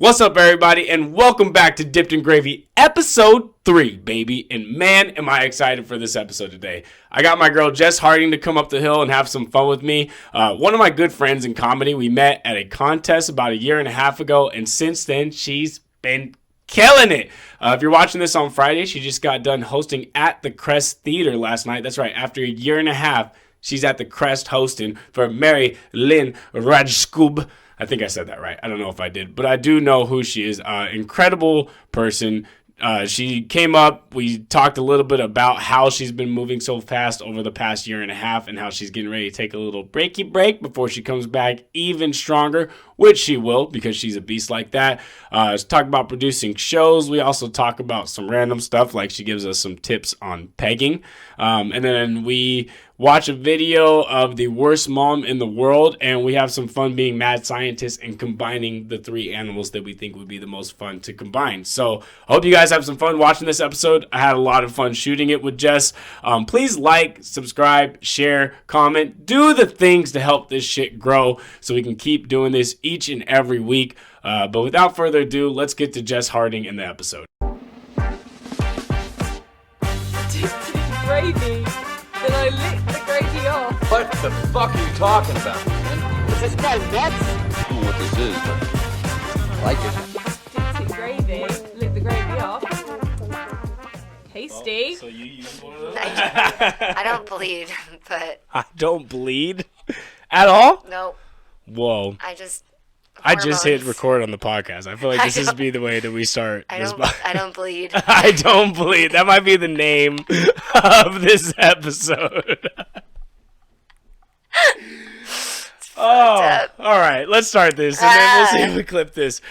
What's up, everybody, and welcome back to Dipped in Gravy, episode 3, baby. And man, am I excited for this episode today. I got my girl Jess Harding to come up the hill and have some fun with me. One of my good friends in comedy. We met at a contest about a year and a half ago, and since then, she's been killing it. If you're watching this on Friday, she just got done hosting at the Crest Theater last night. That's right, after a year and a half, she's at the Crest hosting for Mary Lynn Rajskub. I think I said that right. I don't know if I did, but I do know who she is. Incredible person. She came up. We talked a little bit about how she's been moving so fast over the past year and a half and how she's getting ready to take a little breaky break before she comes back even stronger, which she will because she's a beast like that. Let's talk about producing shows. We also talk about some random stuff, like she gives us some tips on pegging. And then we watch a video of the worst mom in the world, and we have some fun being mad scientists and combining the three animals that we think would be the most fun to combine. So I hope you guys have some fun watching this episode. I had a lot of fun shooting it with Jess. Please like, subscribe, share, comment, do the things to help this shit grow so we can keep doing this each and every week. But without further ado, let's get to Jess Harding in the episode. Gravy. Then I licked the gravy off. What the fuck are you talking about, man? Is this guy nuts? I don't know what this is, but I like it. Dipped in gravy. Licked the gravy off. Tasty. So you use one of those? I don't bleed, but I don't bleed at all? no, Whoa. I just hit hormones. record on the podcast. I feel like this is be the way that we start I this don't bleed. I don't bleed. That might be the name of this episode. Oh, all right. Let's start this, and then we'll see if we clip this.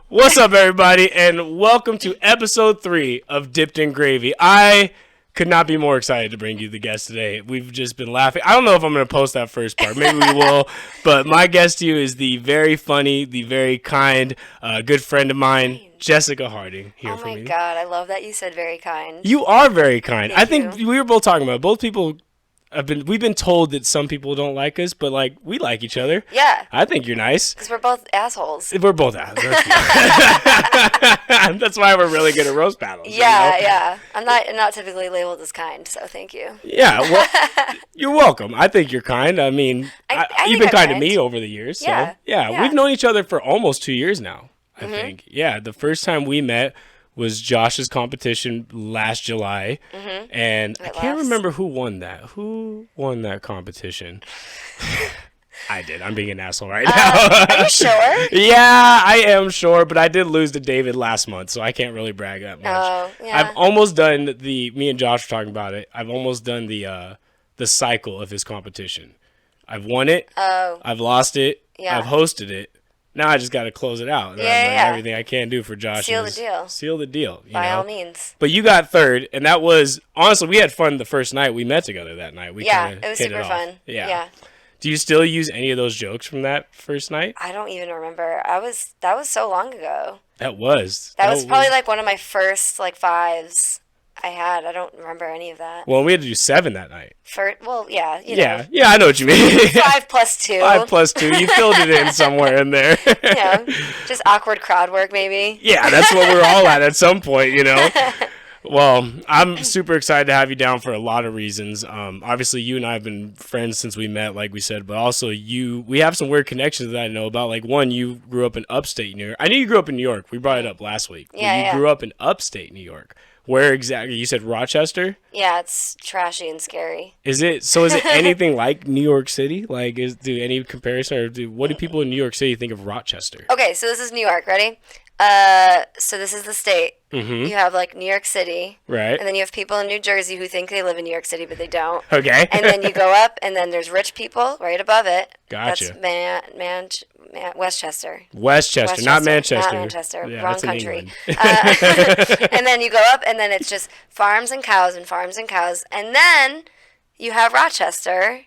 What's up, everybody, and welcome to episode 3 of Dipped in Gravy. I could not be more excited to bring you the guest today. We've just been laughing. I don't know if I'm going to post that first part. Maybe we will. But my guest to you is the very funny, the very kind, good friend of mine, Jessica Harding. Here Oh for my me. god, I love that you said very kind. You are very kind. Thank I think you. we were both talking about it. Both people we've been told that some people don't like us, but like we like each other. Yeah, I think you're nice. because we're both assholes. We're both out. That's why we're really good at roast battles. Yeah, you know? yeah. I'm not typically labeled as kind, so thank you. Yeah, well, you're welcome. I think you're kind. I mean, I you've think been I'm kind to kind. me over the years. So, Yeah, yeah, yeah. we've known each other for almost 2 years now, I think. Yeah, the first time we met was Josh's competition last July. And I can't remember who won that. Who won that competition? I did. I'm being an asshole right now. Are you sure? Yeah, I am sure, but I did lose to David last month, so I can't really brag that much. Oh, yeah. I've almost done me and Josh were talking about it. I've almost done the cycle of his competition. I've won it. Oh, I've lost it. Yeah. I've hosted it. Now I just got to close it out. And Yeah, I've done yeah. everything I can do for Josh. Seal the deal. Seal the deal. You by know? all means. But you got third, and that was honestly we had fun the first night we met together that night. We Yeah, kinda it was hit super off. fun. Yeah. Do you still use any of those jokes from that first night? I don't even remember. That was so long ago. That was Probably like one of my first like fives I had. I don't remember any of that. Well, we had to do 7 that night. Yeah, you Yeah, know. yeah, I know what you mean. 5 plus 2. 5 plus 2. You filled it in somewhere in there. Yeah, just awkward crowd work maybe. Yeah, that's what we're all at some point, you know. Well, I'm super excited to have you down for a lot of reasons. Obviously, you and I have been friends since we met, like we said, but also we have some weird connections that I know about. Like, one, you grew up in upstate New York. I knew you grew up in New York. We brought it up last week. But Yeah, you yeah. grew up in upstate New York. Where exactly? You said Rochester? Yeah, it's trashy and scary. Is it anything like New York City? Like, do any comparison, or what do people in New York City think of Rochester? Okay, so this is New York. Ready? So this is the state. Mm-hmm. You have like New York City, Right. and then you have people in New Jersey who think they live in New York City, but they don't. Okay. And then you go up, and then there's rich people right above it. Gotcha. That's Westchester. Westchester, not Manchester. Not Manchester. Yeah, Wrong that's in country. England. And then you go up, and then it's just farms and cows and farms and cows. And then you have Rochester,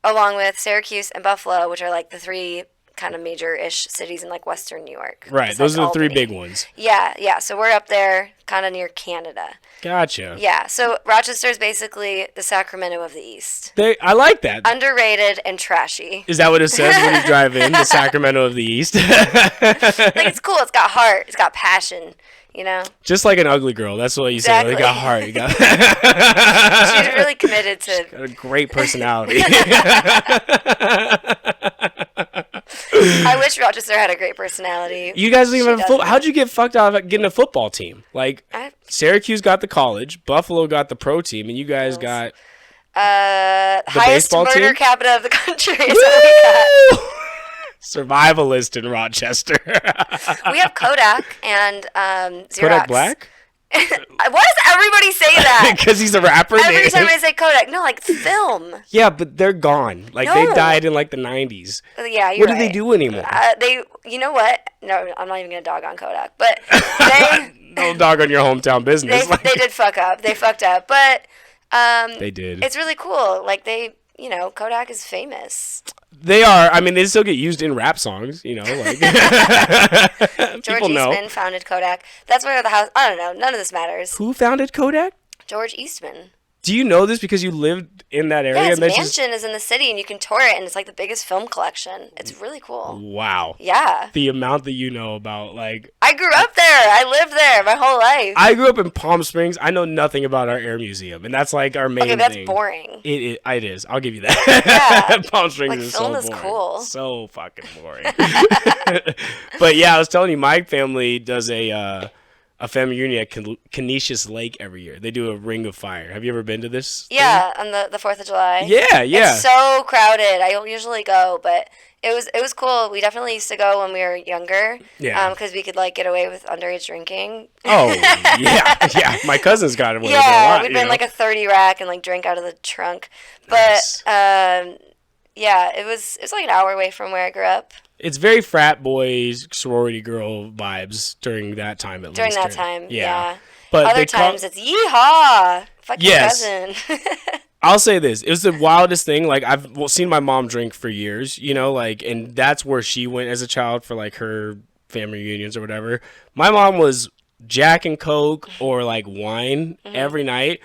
along with Syracuse and Buffalo, which are like the 3 kind of major-ish cities in like Western New York. Right. Those are the three big ones. Yeah. So we're up there, kind of near Canada. Gotcha. Yeah. So Rochester is basically the Sacramento of the East. I like that. Underrated and trashy. Is that what it says when you drive in? The Sacramento of the East? Like, it's cool. It's got heart. It's got passion. You know? Just like an ugly girl. That's what you say. They got heart. You got She's really committed to... She's got a great personality. I wish Rochester had a great personality. You guys don't even have a football. How'd you get fucked out of getting a football team? Like, Syracuse got the college, Buffalo got the pro team, and you guys got highest murder team? capita of the country. Is what we got. Survivalist in Rochester. We have Kodak and Xerox. Kodak Black? Why does everybody say that? Because he's a rapper. Every time I say Kodak, no, like film. Yeah, but they're gone. Like, No. they died in like the 90s. Yeah, you're What do right. they do anymore? You know what? No, I'm not even gonna dog on Kodak, but they No dog on your hometown business. they did fuck up. They fucked up, but They did. it's really cool. Like Kodak is famous. They are. I mean, they still get used in rap songs, like. George People know. Eastman founded Kodak. That's where the house. I don't know. None of this matters. Who founded Kodak? George Eastman. Do you know this because you lived in that area? Yeah, his and mansion is in the city, and you can tour it, and it's like the biggest film collection. It's really cool. Wow. Yeah. The amount that you know about, like... I grew up there. I lived there my whole life. I grew up in Palm Springs. I know nothing about our air museum, and that's like our main thing. Okay, that's boring. It is. I'll give you that. Yeah. Palm Springs Like, is film so is boring. cool. So fucking boring. But yeah, I was telling you, my family does a family reunion at Canisius Lake every year. They do a Ring of Fire. Have you ever been to this? Yeah, on the 4th of July. Yeah. It's so crowded. I don't usually go, but it was cool. We definitely used to go when we were younger. Yeah. Because we could like get away with underage drinking. Oh, yeah. My cousin's got it. Yeah, we'd bring like a 30 rack and like drink out of the trunk. But Nice. yeah, it was like an hour away from where I grew up. It's very frat boys, sorority girl vibes during that time at During least. that time, yeah. But Other times it's yeehaw, fuck your Yes. cousin. I'll say this. It was the wildest thing. Like, I've seen my mom drink for years, like, and that's where she went as a child for, like, her family reunions or whatever. My mom was Jack and Coke or, like, wine every night.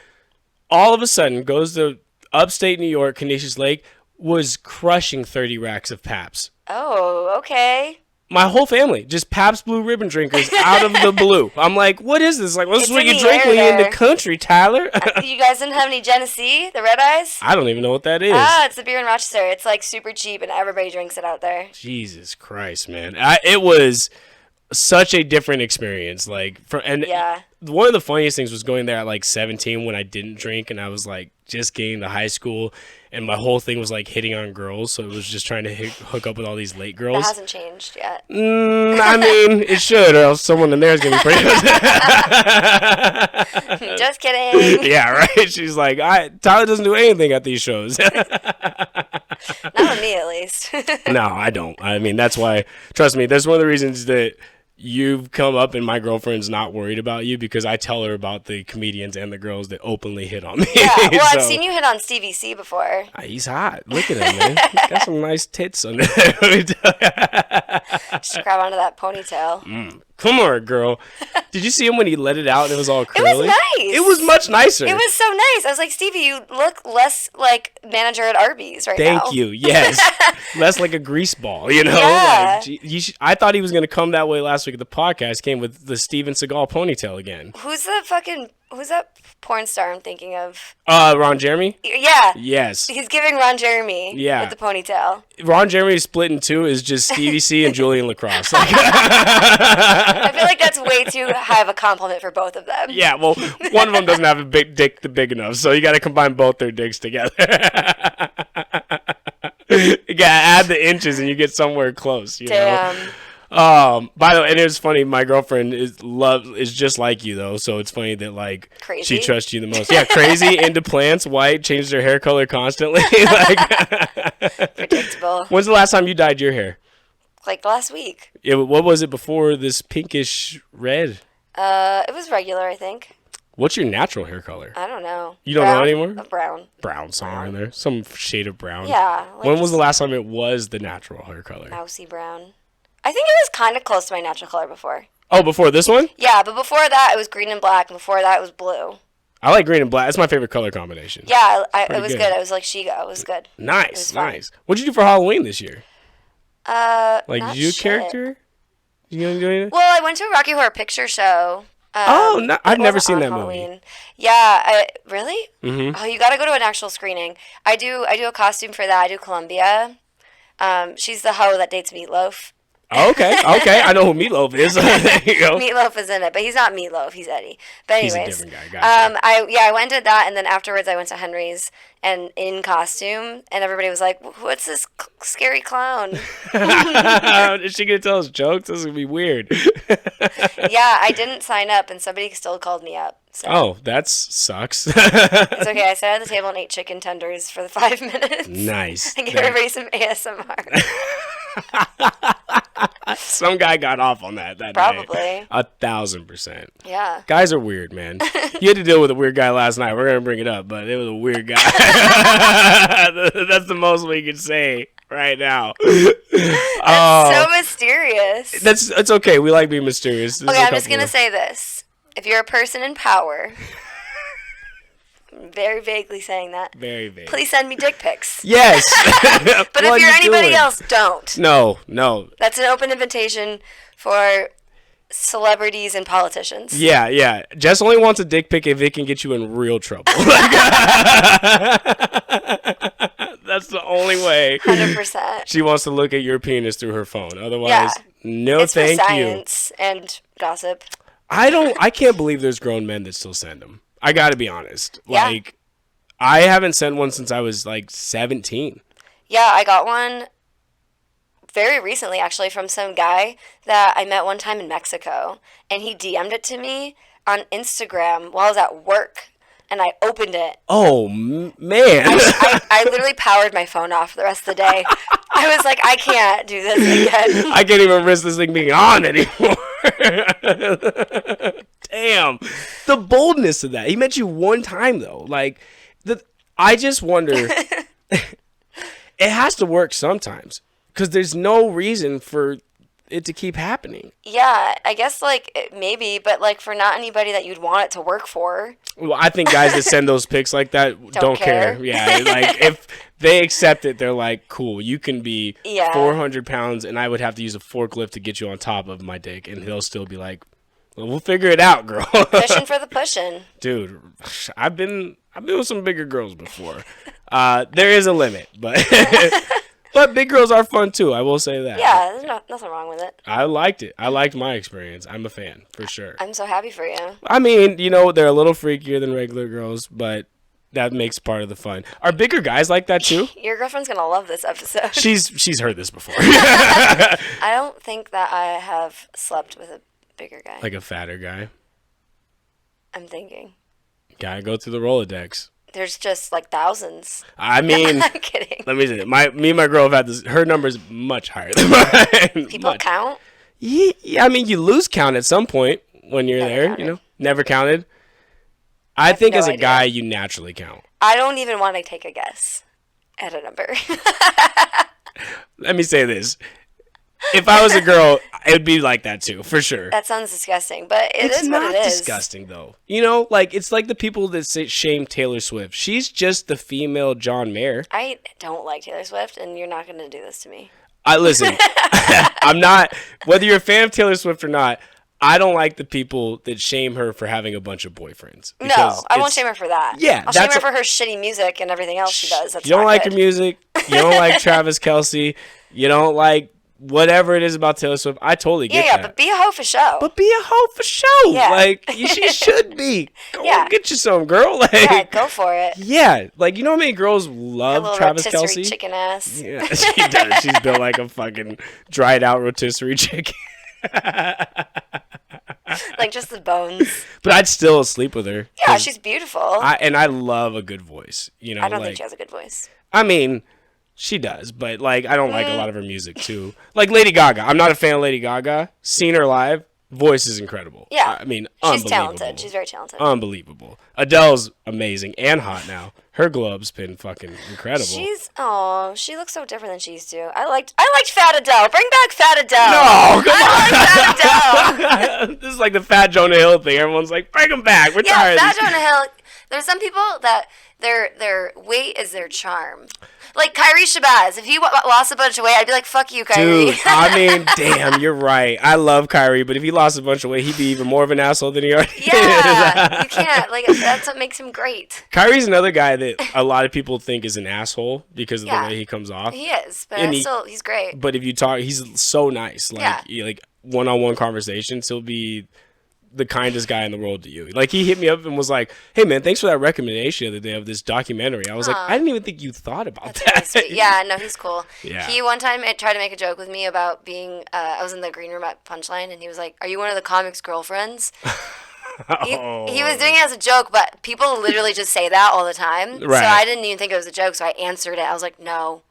All of a sudden, goes to upstate New York, Canisius Lake, was crushing 30 racks of Pabst. Oh, okay. My whole family, just Pabst Blue Ribbon drinkers out of the blue. I'm like, what is this? Like, what's It's what in you the drink air when you're in the there. country, Tyler? You guys didn't have any Genesee, the Red Eyes? I don't even know what that is. It's the beer in Rochester. It's like super cheap and everybody drinks it out there. Jesus Christ, man. It was such a different experience. Like, Yeah. one of the funniest things was going there at like 17 when I didn't drink and I was like just getting to high school and my whole thing was like hitting on girls. So it was just trying to hook up with all these late That girls. hasn't changed yet. I mean, it should, or else someone in there is going to be pretty. Just kidding. Yeah, right. She's like, Tyler doesn't do anything at these shows. Not with me, at least. No, I don't. I mean, that's why, trust me, that's one of the reasons that you've come up and my girlfriend's not worried about you because I tell her about the comedians and the girls that openly hit on me. Yeah, well, So, I've seen you hit on Stevie C before. he's hot. Look at him, man. He's got some nice tits under there. Let me tell you. Just grab onto that ponytail. Come on, girl. Did you see him when he let it out and it was all It curly? was nice. It was much nicer. It was so nice. I was like, Stevie, you look less like manager at Arby's right now. Thank you. Yes. Less like a grease ball, Yeah. Yeah. Like, I thought he was going to come that way last week at the podcast. Came with the Steven Seagal ponytail again. Who's that porn star I'm thinking of? Ron Jeremy? Yeah. Yes. He's giving Ron Jeremy Yeah. with the ponytail. Ron Jeremy split in two is just Stevie C and Julian Lacrosse. Like, I feel like that's way too high of a compliment for both of them. yeah, well, one of them doesn't have a big dick big enough, so you got to combine both their dicks together. You got to add the inches and you get somewhere close, you know? Damn. By the way, and it was funny. My girlfriend is just like you though, so it's funny that like Crazy? she trusts you the most. Yeah, crazy, into plants, white, changes her hair color constantly. Like, Predictable. when's the last time you dyed your hair? Like last week. What was it before this pinkish red? It was regular, I think. What's your natural hair color? I don't know. You don't know anymore? Brown. Brown somewhere in there. Some shade of brown. Yeah. Like When was the last time it was the natural hair color? mousy brown? I think it was kind of close to my natural color before. Oh, before this one? Yeah, but before that it was green and black. And before that it was blue. I like green and black. That's my favorite color combination. Yeah, it was good. good. I was like Shigo. It was good. Nice, fun. nice. What'd you do for Halloween this year? Like, Not did you a shit. character? You gonna do anything? Well, I went to a Rocky Horror Picture Show. Oh, no, I've it never wasn't seen on that Halloween. movie. Yeah, really? Mm-hmm. Oh, you got to go to an actual screening. I do a costume for that. I do Columbia. She's the hoe that dates Meatloaf. Oh, okay. I know who Meatloaf is. There you go. Meatloaf is in it, but he's not Meatloaf. He's Eddie. But He's anyways, a different guy. Gotcha. I went and did that, and then afterwards I went to Henry's and in costume, and everybody was like, "What's this scary clown?" Is she gonna tell us jokes? This is gonna be weird. Yeah, I didn't sign up, and somebody still called me up. So. Oh, that sucks. It's okay. I sat at the table and ate chicken tenders for the 5 minutes. Nice. And give everybody some ASMR. Some guy got off on that Probably. night. 1,000%. Yeah. Guys are weird, man. You had to deal with a weird guy last night. We're gonna bring it up, but it was a weird guy. That's the most we can say right now. So mysterious. It's okay. We like being mysterious. There's Okay, a I'm just couple going to say this. If you're a person in power, I'm very vaguely saying that, very vague. please send me dick pics. Yes. But What if are you're you anybody doing? else, don't. No. That's an open invitation for celebrities and politicians. Yeah. Jess only wants a dick pic if it can get you in real trouble. That's the only way. 100%. She wants to look at your penis through her phone. Otherwise, Yeah. no It's thank for you. science and gossip. I can't believe there's grown men that still send them. I got to be honest. Yeah. Like, I haven't sent one since I was like 17. Yeah, I got one very recently, actually, from some guy that I met one time in Mexico. And he DM'd it to me on Instagram while I was at work. And I opened it. Oh, man. I literally powered my phone off for the rest of the day. I was like, I can't do this again. I can't even risk this thing being on anymore. Damn. The boldness of that. He met you one time, though. Like, I just wonder. It has to work sometimes. Because there's no reason for it to keep happening. Yeah, I guess, maybe, but, for not anybody that you'd want it to work for. Well, I think guys that send those pics like that don't care. Yeah, like, if they accept it, they're like, cool, you can be 400 pounds, and I would have to use a forklift to get you on top of my dick, and he'll still be like, well, we'll figure it out, girl. Pushing for the pushing. Dude, I've been with some bigger girls before. There is a limit, but... But big girls are fun, too. I will say that. Yeah, there's nothing wrong with it. I liked it. I liked my experience. I'm a fan, for sure. I'm so happy for you. I mean, they're a little freakier than regular girls, but that makes part of the fun. Are bigger guys like that, too? Your girlfriend's going to love this episode. She's heard this before. I don't think that I have slept with a bigger guy. Like a fatter guy. I'm thinking. Gotta go through the Rolodex. There's just thousands. I mean, I'm kidding. let me say it. Me and my girl have had this. Her number's much higher than mine. People count? Yeah, I mean, you lose count at some point when you're Never there. counted. Never counted. I think no as a idea. guy, you naturally count. I don't even want to take a guess at a number. Let me say this. If I was a girl, it would be like that too, for sure. That sounds disgusting, but It's is not what it is. disgusting, though. It's like the people that shame Taylor Swift. She's just the female John Mayer. I don't like Taylor Swift, and you're not going to do this to me. Listen, I'm not, whether you're a fan of Taylor Swift or not, I don't like the people that shame her for having a bunch of boyfriends. No, I won't shame her for that. Yeah, I'll shame her for her shitty music and everything else she does. That's you don't not like good. her music. You don't like Travis Kelce. You don't like whatever it is about Taylor Swift. I totally get that. But be a hoe for show. But be a hoe for show. Yeah. Like, she should be. Go Yeah. get you some, girl. Like, Yeah, go for it. yeah. Like, you know how many girls Her love little Travis rotisserie Kelce? chicken ass. Yeah, she does. She's built like a fucking dried out rotisserie chicken. Like just the bones. But I'd still sleep with her. Yeah, 'cause she's beautiful. I love a good voice. I don't think she has a good voice. I mean, she does, but like I don't like a lot of her music too. Like Lady Gaga. I'm not a fan of Lady Gaga. Seen her live. Voice is incredible. Yeah. I mean, She's unbelievable. talented. She's very talented. Unbelievable. Adele's amazing and hot now. Her globe's been fucking incredible. She looks so different than she used to. I liked Fat Adele. Bring back Fat Adele. No, come I like Fat Adele. This is like the Fat Jonah Hill thing. Everyone's like, bring him back. We're tired. Fat Jonah Hill. There's some people that their weight is their charm. Like Kyrie Shabazz. If he lost a bunch of weight, I'd be like, fuck you, Kyrie. Dude, I mean, damn, you're right. I love Kyrie, but if he lost a bunch of weight, he'd be even more of an asshole than he already is. Yeah, you can't. Like, that's what makes him great. Kyrie's another guy that a lot of people think is an asshole because of the way he comes off. He is, but he's great. But if you talk, he's so nice. Like, like one-on-one conversations, he'll be the kindest guy in the world to you. Like, he hit me up and was like, hey man, thanks for that recommendation the other day of this documentary. I was like, I didn't even think you thought about that. Really sweet. Yeah, no, he's cool. Yeah. He one time tried to make a joke with me about being I was in the green room at Punchline, and he was like, are you one of the comics' girlfriends? He was doing it as a joke, but people literally just say that all the time. Right. So I didn't even think it was a joke, so I answered it. I was like, no.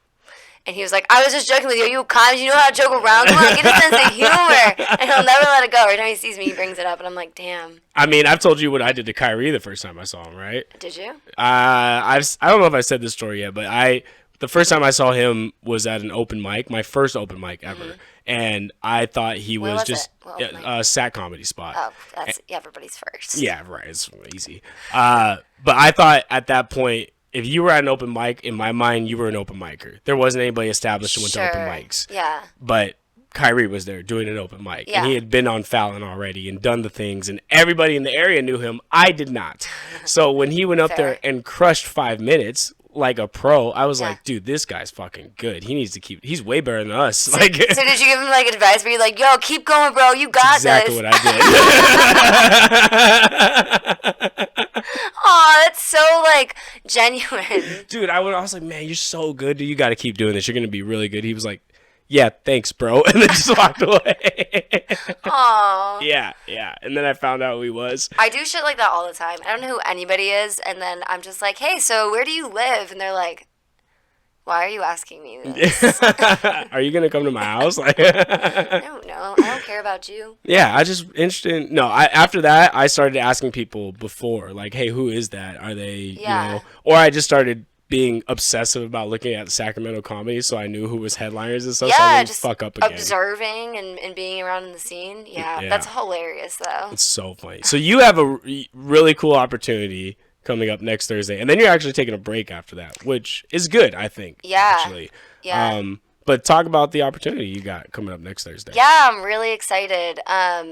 And he was like, I was just joking with you. Are you a comic? You know how to joke around? Come on, get a sense of humor. And he'll never let it go. Every time he sees me, he brings it up. And I'm like, damn. I mean, I've told you what I did to Kyrie the first time I saw him, right? Did you? I don't know if I said this story yet, but the first time I saw him was at an open mic, my first open mic ever. And I thought he was just a sat comedy spot. Oh, that's everybody's first. Yeah, right. It's easy. But I thought at that point, if you were at an open mic, in my mind, you were an open micer. There wasn't anybody established who went to open mics. Yeah. But Kyrie was there doing an open mic. Yeah. And he had been on Fallon already and done the things. And everybody in the area knew him. I did not. So when he went up there and crushed 5 minutes like a pro, I was like, dude, this guy's fucking good. He needs to he's way better than us. So, like, so did you give him like advice where you're like, yo, keep going, bro. You got exactly this. Exactly what I did. Aw, that's so, like, genuine. Dude, I was like, man, you're so good. Dude, you got to keep doing this. You're going to be really good. He was like, yeah, thanks, bro. And then just walked away. Aw. Yeah. And then I found out who he was. I do shit like that all the time. I don't know who anybody is. And then I'm just like, hey, so where do you live? And they're like, why are you asking me this? Are you going to come to my house? Like, I don't know. I don't care about you. Yeah, I just interested. No, after that, I started asking people before, like, hey, who is that? Are they, you know? Or I just started being obsessive about looking at Sacramento comedy, so I knew who was headliners and stuff. Yeah, so I didn't just fuck up again. Observing and being around in the scene. Yeah, that's hilarious, though. It's so funny. So you have a really cool opportunity coming up next Thursday, and then you're actually taking a break after that, which is good, I think. Yeah. Actually. Yeah. But talk about the opportunity you got coming up next Thursday. Yeah, I'm really excited.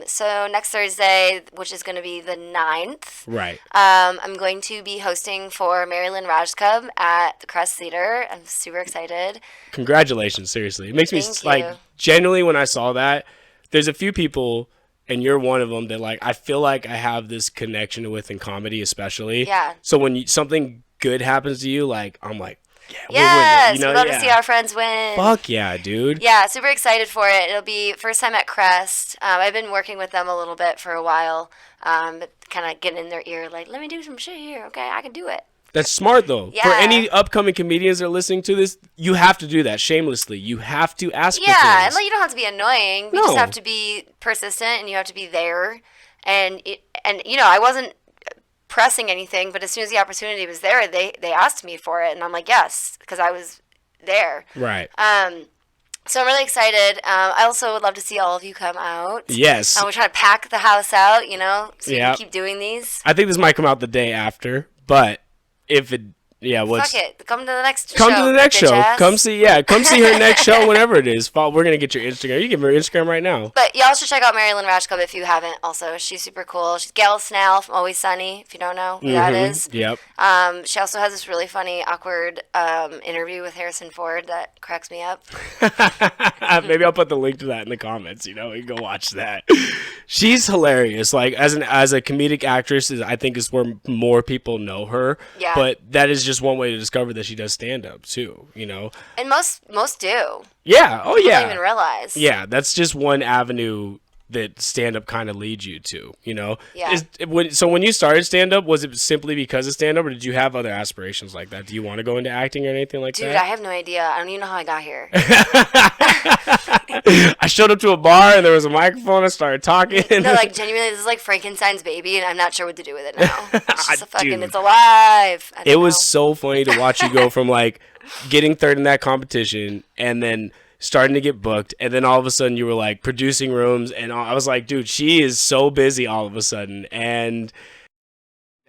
So next Thursday, which is going to be the 9th. Right. I'm going to be hosting for Marilyn Rajkub at the Crest Theater. I'm super excited. Congratulations, seriously. It makes me, Thank you. genuinely, when I saw that, there's a few people, and you're one of them, that, like, I feel like I have this connection with in comedy, especially. Yeah. So when something good happens to you, like, I'm like, yeah, yes, we'll win it. we'd love to see our friends win. Fuck yeah, dude. Yeah, super excited for it. It'll be first time at Crest. I've been working with them a little bit for a while, kind of getting in their ear, like, let me do some shit here, okay? I can do it. That's smart, though. Yeah. For any upcoming comedians that are listening to this, you have to do that shamelessly. You have to ask for Yeah, things. and like, you don't have to be annoying. You just have to be persistent, and you have to be there. And you know, I wasn't pressing anything, but as soon as the opportunity was there, they asked me for it, and I'm like, yes, because I was there. Right. So I'm really excited. I also would love to see all of you come out. Yes. We're trying to pack the house out, you know, so we Yeah. can keep doing these. I think this might come out the day after, but if it, Fuck it. Come to the next show. Come to the next show. bitch-ass. Come see her next show whenever it is. We're gonna get your Instagram. You give her Instagram right now. But y'all should check out Marilyn Rajkub if you haven't. Also, she's super cool. She's Gail Snell from Always Sunny. If you don't know who that is. Yep. She also has this really funny, awkward interview with Harrison Ford that cracks me up. Maybe I'll put the link to that in the comments. You know, you can go watch that. She's hilarious. Like as a comedic actress, I think is where more people know her. Yeah. But that is just one way to discover that she does stand up too. You know. And most do. Yeah. Oh yeah. Don't even realize. Yeah, that's just one avenue that stand-up kind of leads you to, you know? Yeah. So when you started stand-up, was it simply because of stand-up, or did you have other aspirations like that? Do you want to go into acting or anything like Dude, that? I have no idea. I don't even know how I got here. I showed up to a bar and there was a microphone. I started talking. No, like, genuinely, this is like Frankenstein's baby, and I'm not sure what to do with it now. It's just a fucking, Dude. it's alive. I don't It was know. so funny to watch you go from like getting third in that competition and then starting to get booked, and then all of a sudden you were like producing rooms, and I was like, dude, she is so busy all of a sudden, and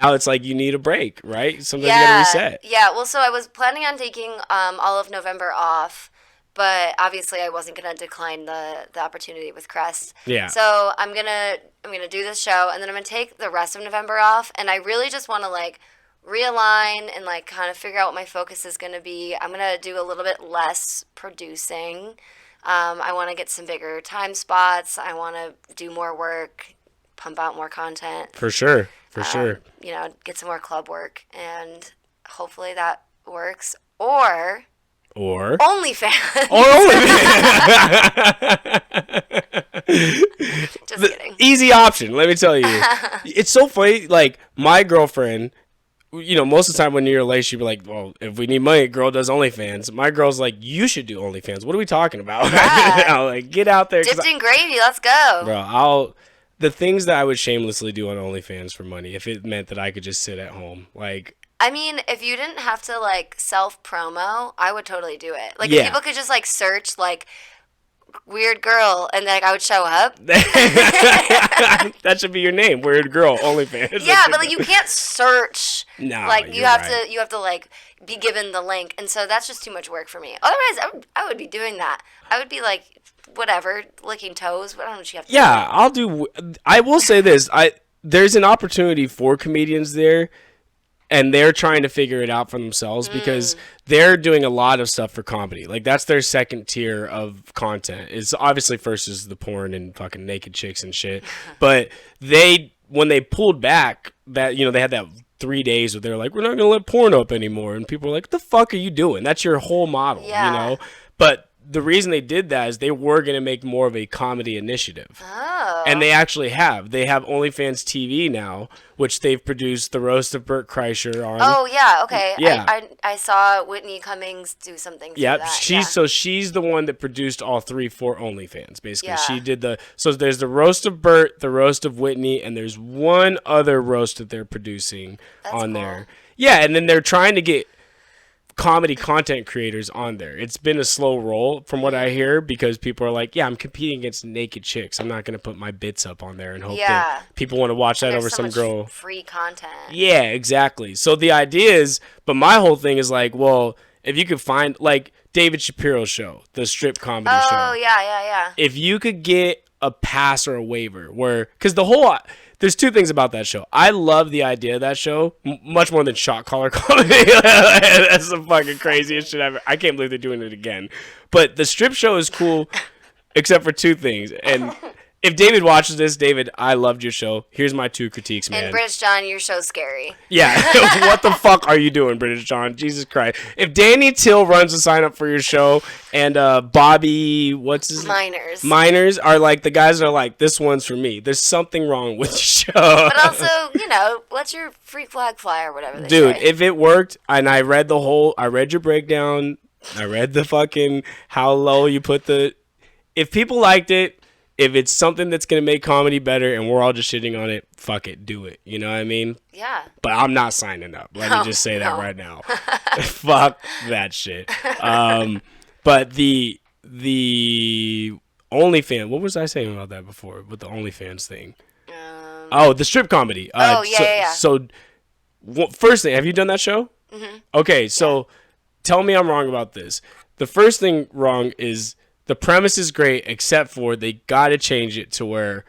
now it's like you need a break, right? Sometimes you gotta reset. Yeah, well, so I was planning on taking all of November off, but obviously I wasn't gonna decline the opportunity with Crest. Yeah. So I'm gonna do this show, and then I'm gonna take the rest of November off, and I really just want to like realign and like kind of figure out what my focus is gonna be. I'm gonna do a little bit less producing. I want to get some bigger time spots. I want to do more work, pump out more content. For sure. For sure. You know, get some more club work, and hopefully that works. Or OnlyFans. Or Just kidding. Easy option, let me tell you. It's so funny. Like, my girlfriend, you know, most of the time when you're late, she'd be like, well, if we need money, girl does OnlyFans. My girl's like, you should do OnlyFans. What are we talking about? Yeah. Like, get out there. Dipped in gravy. Let's go. Bro, the things that I would shamelessly do on OnlyFans for money, if it meant that I could just sit at home, like. I mean, if you didn't have to like self promo, I would totally do it. Like, Yeah. if people could just like search like weird girl, and like I would show up. That should be your name, weird girl, OnlyFans. Yeah, but like you can't search. No, like you you're have right. to like be given the link, and so that's just too much work for me. Otherwise, I would be doing that. I would be like whatever, licking toes. But I don't know what you have to Yeah, I will say this. There's an opportunity for comedians there, and they're trying to figure it out for themselves because they're doing a lot of stuff for comedy. Like, that's their second tier of content. It's obviously first is the porn and fucking naked chicks and shit. But when they pulled back, that, you know, they had that 3 days where they're like, we're not gonna let porn up anymore, and people were like, what the fuck are you doing? That's your whole model, Yeah. you know. But the reason they did that is they were going to make more of a comedy initiative. Oh. And they actually have. They have OnlyFans TV now, which they've produced The Roast of Bert Kreischer on. Oh, yeah, okay. Yeah. I saw Whitney Cummings do something for Yep, that. she's the one that produced all three for OnlyFans, basically. Yeah. She did so there's the Roast of Bert, the Roast of Whitney, and there's one other roast that they're producing on cool. there. Yeah, and then they're trying to get comedy content creators on there. It's been a slow roll from what I hear because people are like, yeah, I'm competing against naked chicks. I'm not going to put my bits up on there and hope that people want to watch that There's over so some much girl. free content. Yeah, exactly. So the idea is, but my whole thing is like, well, if you could find like David Shapiro's show, the strip comedy show. Oh, yeah. If you could get a pass or a waiver where, because there's two things about that show. I love the idea of that show much more than shot collar comedy. That's the fucking craziest shit ever. I can't believe they're doing it again. But the strip show is cool, except for two things. And if David watches this, David, I loved your show. Here's my two critiques, man. And British John, your show's scary. Yeah, what the fuck are you doing, British John? Jesus Christ. If Danny Till runs a sign up for your show and Bobby, Miners are like the guys that are like, this one's for me. There's something wrong with the show. But also, you know, let your freak flag fly or whatever they Dude, say. if it worked, and I read your breakdown, I read the fucking how low you put if people liked it, if it's something that's going to make comedy better and we're all just shitting on it, fuck it, do it. You know what I mean? Yeah. But I'm not signing up. Let me just say that right now. Fuck that shit. But the OnlyFans, what was I saying about that before with the OnlyFans thing? The strip comedy. Yeah. So, first thing, have you done that show? Mm-hmm. Okay, so tell me I'm wrong about this. The first thing wrong is the premise is great, except for they got to change it to where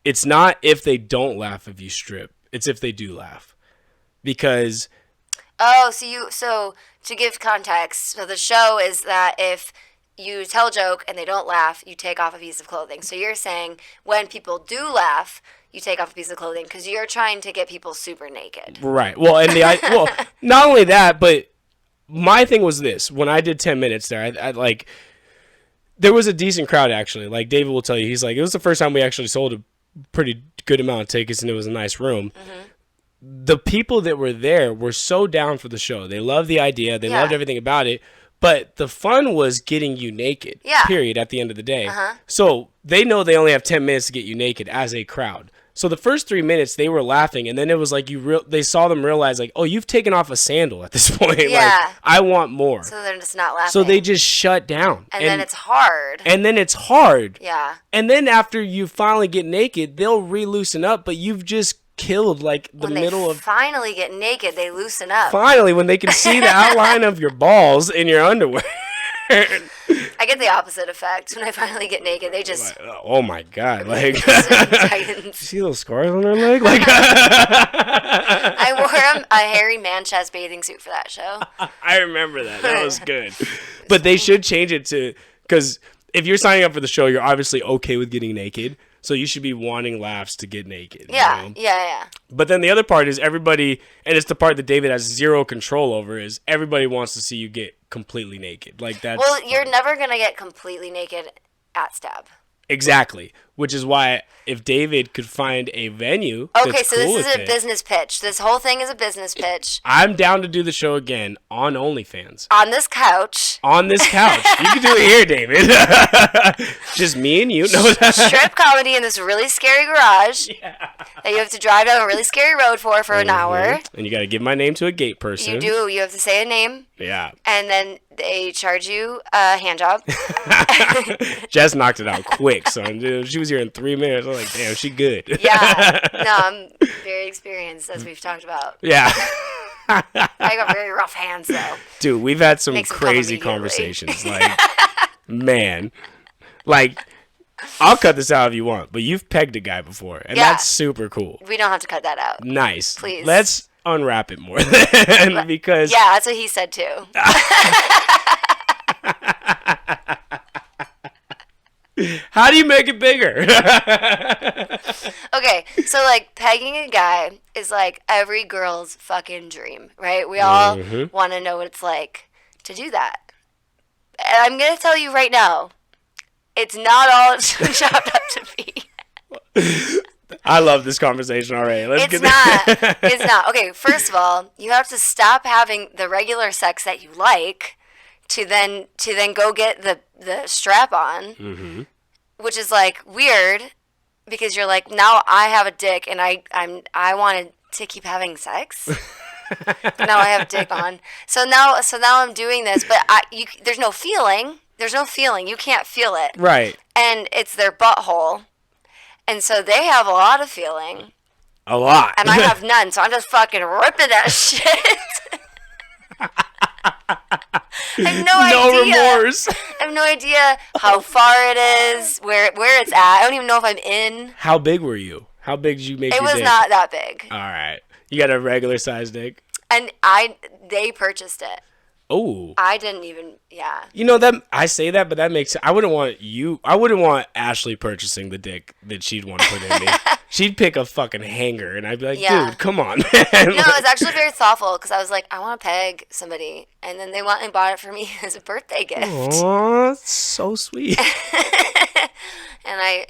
it's not if they don't laugh if you strip. It's if they do laugh. Because... Oh, so to give context, so the show is that if you tell a joke and they don't laugh, you take off a piece of clothing. So you're saying when people do laugh, you take off a piece of clothing because you're trying to get people super naked. Right. Well, and not only that, but my thing was this. When I did 10 minutes there, I like... There was a decent crowd, actually. Like, David will tell you, he's like, it was the first time we actually sold a pretty good amount of tickets, and it was a nice room. The people that were there were so down for the show. They loved the idea. They loved everything about it. But the fun was getting you naked, period, at the end of the day. So they know they only have 10 minutes to get you naked as a crowd. So the first 3 minutes, they were laughing, and then it was like they saw them realize, like, oh, you've taken off a sandal at this point. Yeah. Like, I want more. So they're just not laughing. So they just shut down. And then it's hard. And then it's hard. Yeah. And then after you finally get naked, they'll re-loosen up, but you've just killed, like, the middle of... finally get naked, they loosen up. Finally, when they can see the outline of your balls in your underwear. I get the opposite effect. When I finally get naked, they just... Oh my God. Like, tightens. see those scars on their leg? Like, I wore a hairy man chest bathing suit for that show. I remember that. That was good. But they should change it to... Because if you're signing up for the show, you're obviously okay with getting naked. So you should be wanting laughs to get naked. Yeah, you know? yeah. But then the other part is everybody, and it's the part that David has zero control over, is everybody wants to see you get completely naked. Like, that's... Well, you're never going to get completely naked at Stab. Exactly. Which is why if David could find a venue Okay, that's so cool this is with a it, business pitch. This whole thing is a business pitch. I'm down to do the show again on OnlyFans. On this couch. On this couch. You can do it here, David. Just me and you. No. Strip comedy in this really scary garage that you have to drive down a really scary road for an hour. And you got to give my name to a gate person. You do. You have to say a name. Yeah. And then they charge you a hand job. Jess knocked it out quick, son. Dude, she was here in 3 minutes. I was like, damn, she good. Yeah. No, I'm very experienced, as we've talked about. Yeah. I got very rough hands, though. Dude, we've had some Makes them crazy come conversations. Like, man. Like, I'll cut this out if you want, but you've pegged a guy before, and that's super cool. We don't have to cut that out. Nice. Please. Let's unwrap it more then, because... Yeah, that's what he said, too. How do you make it bigger? Okay, so, like, pegging a guy is, like, every girl's fucking dream, right? We all want to know what it's like to do that. And I'm going to tell you right now, it's not all it's chopped up to be. I love this conversation already. It's not. It's not. Okay, first of all, you have to stop having the regular sex that you like to then go get the strap on, which is like weird because you're like, now I have a dick and I wanted to keep having sex. Now I have a dick on. So now I'm doing this, but there's no feeling. There's no feeling. You can't feel it. Right. And it's their butthole. And so they have a lot of feeling. A lot. And I have none, so I'm just fucking ripping that shit. I have no idea. remorse. I have no idea how far it is, where it's at. I don't even know if I'm in. How big were you? How big did you make It your was dick? not that big. All right. You got a regular size dick? And they purchased it. Oh. I didn't even, yeah. You know, that I say that, but that makes I wouldn't want Ashley purchasing the dick that she'd want to put in me. She'd pick a fucking hanger, and I'd be like, dude, come on, man. No, it was actually very thoughtful, because I was like, I want to peg somebody. And then they went and bought it for me as a birthday gift. Aw, that's so sweet. And I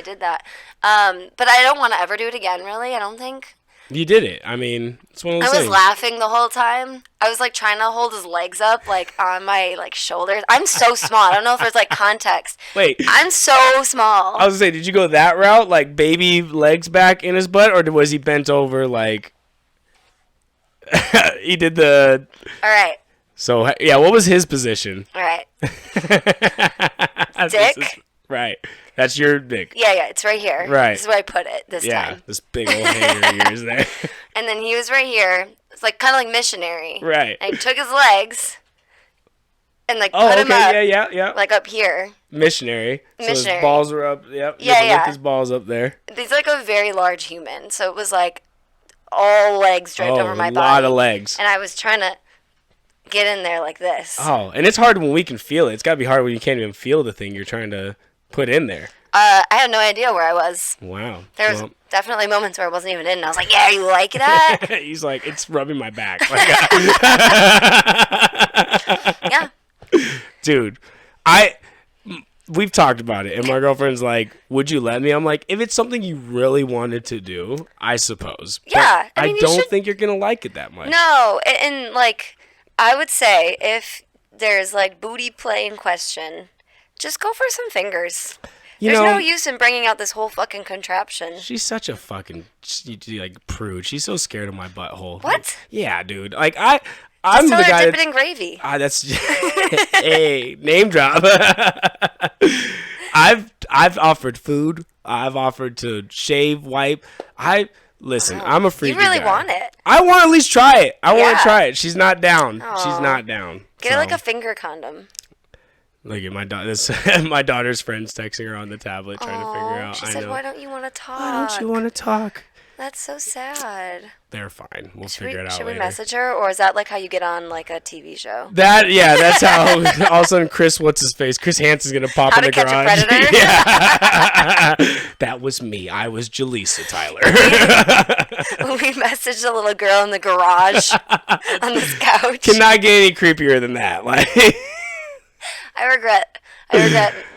did that. But I don't want to ever do it again, really, I don't think. You did it. I mean, it's one of those I was things. laughing the whole time. I was like trying to hold his legs up, like on my like shoulders. I'm so small. I don't know if there's like context. Wait. I'm so small. I was gonna say, did you go that route, like baby legs back in his butt, or was he bent over like? He did the. All right. So yeah, what was his position? All right. Dick. Dick. Right. That's your dick. Yeah, it's right here. Right. This is where I put it this time. This big old hanger of yours there. And then he was right here. It's like kind of like missionary. Right. And I took his legs and like Oh, put him up. okay, yeah. Like up here. Missionary. So his Missionary. balls were up. Yep. Yeah, You yeah. lift his balls up there. He's like a very large human, so it was like all legs draped over my a body. lot of legs. And I was trying to get in there like this. Oh, and it's hard when we can feel it. It's got to be hard when you can't even feel the thing you're trying to put in there. I had no idea where I was. Wow. There was definitely moments where I wasn't even in, and I was like, yeah, you like that? He's like, it's rubbing my back. Yeah. Dude, we've talked about it, and my girlfriend's like, "Would you let me?" I'm like, "If it's something you really wanted to do, I suppose." Yeah, but I mean, I don't think you're gonna like it that much. No, and like I would say if there's like booty play in question, just go for some fingers. There's no use in bringing out this whole fucking contraption. She's such a fucking prude. She's so scared of my butthole. What? Yeah, dude. Like I'm Just the tell her guy dip that, it in gravy. that's hey, name drop. I've offered food. I've offered to shave, wipe. Listen. I'm a freak. You really guy. want it? I want to at least try it. I want Yeah. to try it. She's not down. Aw. She's not down. Get her like a finger condom. Look at my daughter's friends texting her on the tablet trying to figure out. She I said, know. "Why don't you want to talk?" Why don't you want to talk? That's so sad. They're fine. We'll Should figure it out should later. we message her, or is that like how you get on like a TV show? That's how all of a sudden Chris Hansen's gonna pop How in the to Catch a garage. Predator? Yeah. That was me. I was Jaleesa Tyler. We messaged a little girl in the garage on this couch. Cannot get any creepier than that. Like, I regret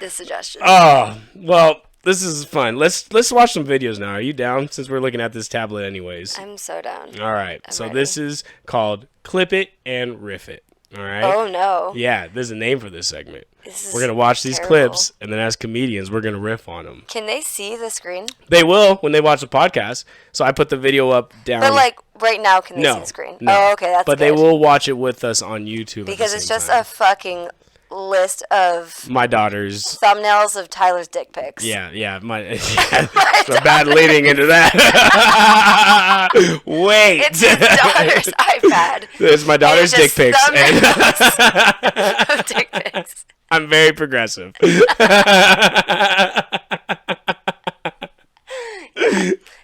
this suggestion. oh well, this is fun. Let's watch some videos now. Are you down? Since we're looking at this tablet anyways. I'm so down. All right. I'm so ready. this is called Clip It and Riff It. All right. Oh no. Yeah, there's a name for this segment. This We're is gonna watch these terrible. clips, and then as comedians, we're gonna riff on them. Can they see the screen? They will when they watch the podcast. So I put the video up down. But like right now, can they no, see the screen? no. Oh, okay, that's But good. they will watch it with us on YouTube. because it's just a fucking list of my daughter's. thumbnails of Tyler's dick pics. Yeah. So bad leading into that. Wait. It's his daughter's iPad. It's my daughter's And dick it's just pics. thumbnails of dick pics. I'm very progressive.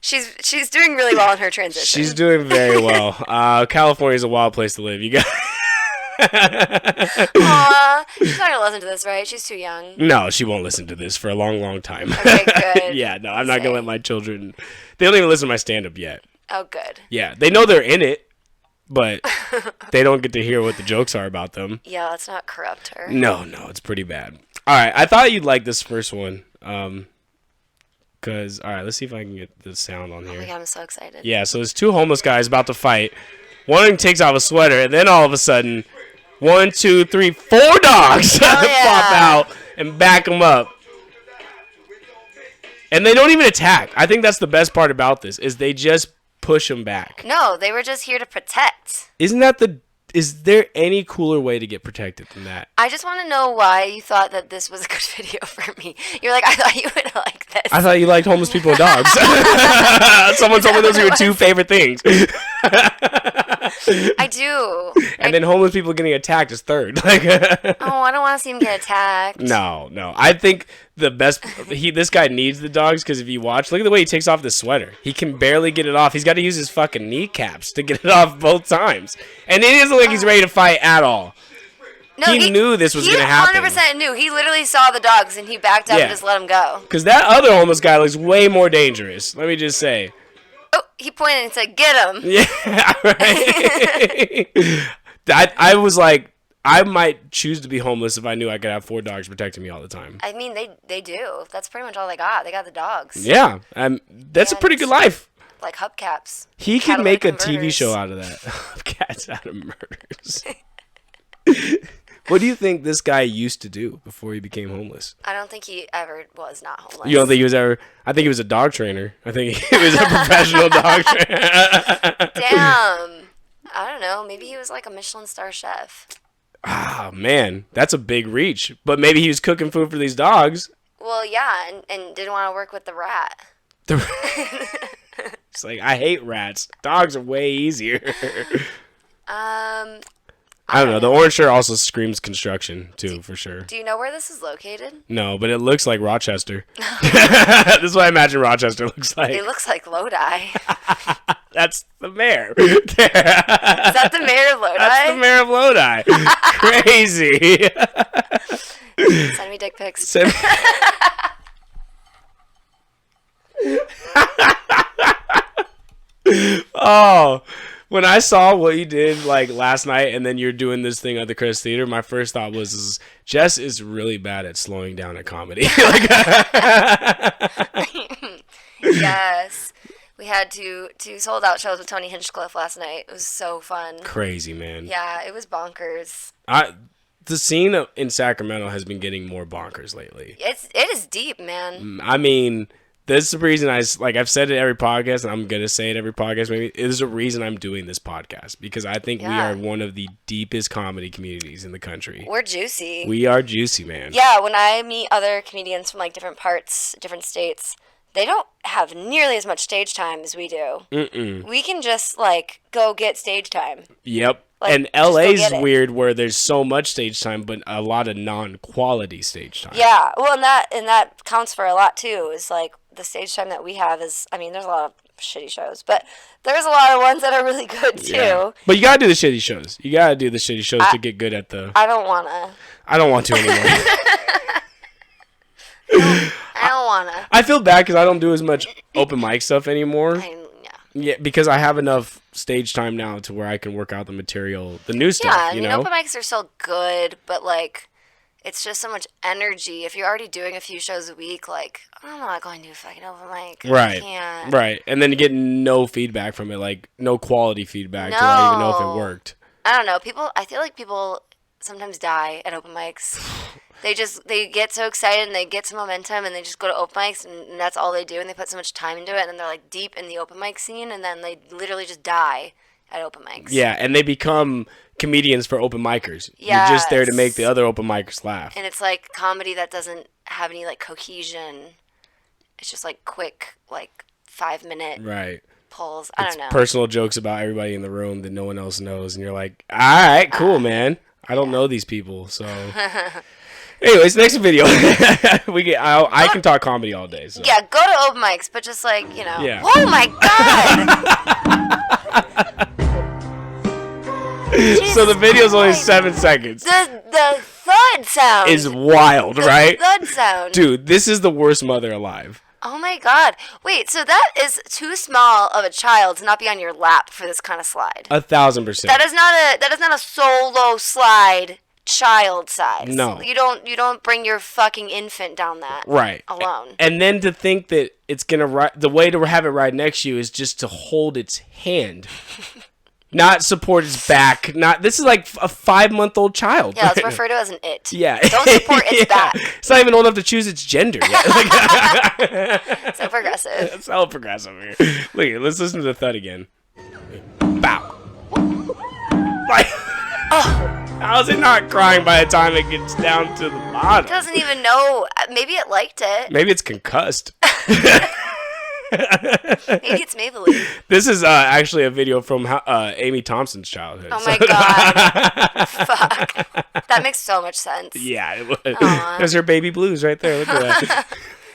She's doing really well in her transition. She's doing very well. California's a wild place to live. You got. Aw, she's not gonna listen to this, right? She's too young. No, she won't listen to this for a long, long time. Okay, good. Yeah, no, I'm not gonna let my children. They don't even listen to my stand-up yet. Oh, good. Yeah, they know they're in it, but they don't get to hear what the jokes are about them. Yeah, let's not corrupt her. No, it's pretty bad. All right, I thought you'd like this first one. Cause all right, let's see if I can get the sound on Oh here. my god, I'm so excited. Yeah, so there's two homeless guys about to fight. One of them takes off a sweater, and then all of a sudden, 1, 2, 3, 4 dogs Oh, yeah. pop out and back them up. And they don't even attack. I think that's the best part about this, is they just push them back. No, they were just here to protect. Is there any cooler way to get protected than that? I just want to know why you thought that this was a good video for me. You're like, I thought you would like this. I thought you liked homeless people and dogs. Someone told me those are your two favorite things. I do. And then homeless people getting attacked is third. Oh, I don't want to see him get attacked. No. I think the best. This guy needs the dogs because if you watch, look at the way he takes off the sweater. He can barely get it off. He's got to use his fucking kneecaps to get it off both times. And it doesn't look like he's ready to fight at all. No, he knew this was going to happen. He 100% knew. He literally saw the dogs and he backed up Yeah. and just let them go. Because that other homeless guy looks way more dangerous. Let me just say. Oh, he pointed and said, "Get him." Yeah, right. I was like, I might choose to be homeless if I knew I could have 4 dogs protecting me all the time. I mean, they do. That's pretty much all they got. They got the dogs. Yeah, that's a pretty good life. Like hubcaps. He could make a Catalytic TV converters. show out of that. Cats out of murders. What do you think this guy used to do before he became homeless? I don't think he ever was not homeless. You don't think he was ever? I think he was a dog trainer. I think he was a professional dog trainer. Damn. I don't know. Maybe he was like a Michelin star chef. Ah, man, that's a big reach. But maybe he was cooking food for these dogs. Well, yeah, and didn't want to work with the rat. It's like, I hate rats. Dogs are way easier. I don't know. The orange shirt also screams construction, too, for sure. Do you know where this is located? No, but it looks like Rochester. This is what I imagine Rochester looks like. It looks like Lodi. That's the mayor. Is that the mayor of Lodi? That's the mayor of Lodi. Crazy. Send me dick pics. Send- Oh, When I saw what you did like last night, and then you're doing this thing at the Chris Theater, my first thought was, Jess is really bad at slowing down at comedy. Yes. We had two sold out shows with Tony Hinchcliffe last night. It was so fun. Crazy, man. Yeah, it was bonkers. The scene in Sacramento has been getting more bonkers lately. It is deep, man. I mean, this is the reason I've said it every podcast, and I'm gonna say it every podcast. Maybe it is a reason I'm doing this podcast, because I think we are one of the deepest comedy communities in the country. We're juicy. We are juicy, man. Yeah, when I meet other comedians from like different parts, different states, they don't have nearly as much stage time as we do. We can just like go get stage time. Yep. Like, and LA's weird, where there's so much stage time, but a lot of non-quality stage time. Yeah, well, and that counts for a lot too. Is like the stage time that we have is, I mean, there's a lot of shitty shows, but there's a lot of ones that are really good too. Yeah. But you gotta do the shitty shows. You gotta do the shitty shows to get good at the. I don't wanna. I don't want to anymore. I don't wanna. I feel bad because I don't do as much open mic stuff anymore. Yeah, because I have enough stage time now to where I can work out the material, the new stuff. Yeah, I mean, open mics are still good, but like, it's just so much energy. If you're already doing a few shows a week, like, I'm not going to do a fucking open mic. Right. I can't. Right. And then you get no feedback from it, like no quality feedback to not even know if it worked. I don't know. I feel like people sometimes die at open mics. They get so excited and they get some momentum and they just go to open mics and that's all they do, and they put so much time into it, and then they're like deep in the open mic scene, and then they literally just die at open mics. Yeah, and they become comedians for open micers. Yes. You're just there to make the other open micers laugh. And it's like comedy that doesn't have any like cohesion. It's just like quick, like 5-minute pulls. I don't know. Personal jokes about everybody in the room that no one else knows, and you're like, all right, cool, man. I don't know these people, so. Anyways, next video. I can talk comedy all day. So. Yeah, go to open mics, but just like, Yeah. Oh my god! So the video's only 7 seconds. The thud sound is wild, right? The thud sound. Dude, this is the worst mother alive. Oh my god. Wait, so that is too small of a child to not be on your lap for this kind of slide. 1,000%. That is not a solo slide. Child size. No. You don't bring your fucking infant down that alone. And then to think that it's gonna the way to have it right next to you is just to hold its hand. Not support its back. This is like a 5-month-old child. Yeah, let's refer to it as an it. Yeah. Don't support its back. It's not even old enough to choose its gender yet. So progressive. It's so progressive here. Look, let's listen to the thud again. Bow. Like, how is it not crying by the time it gets down to the bottom? It doesn't even know. Maybe it liked it. Maybe it's concussed. Maybe it's Maybelline. This is actually a video from Amy Thompson's childhood. Oh my god. Fuck. That makes so much sense. Yeah, it would. There's her baby blues right there. Look at that.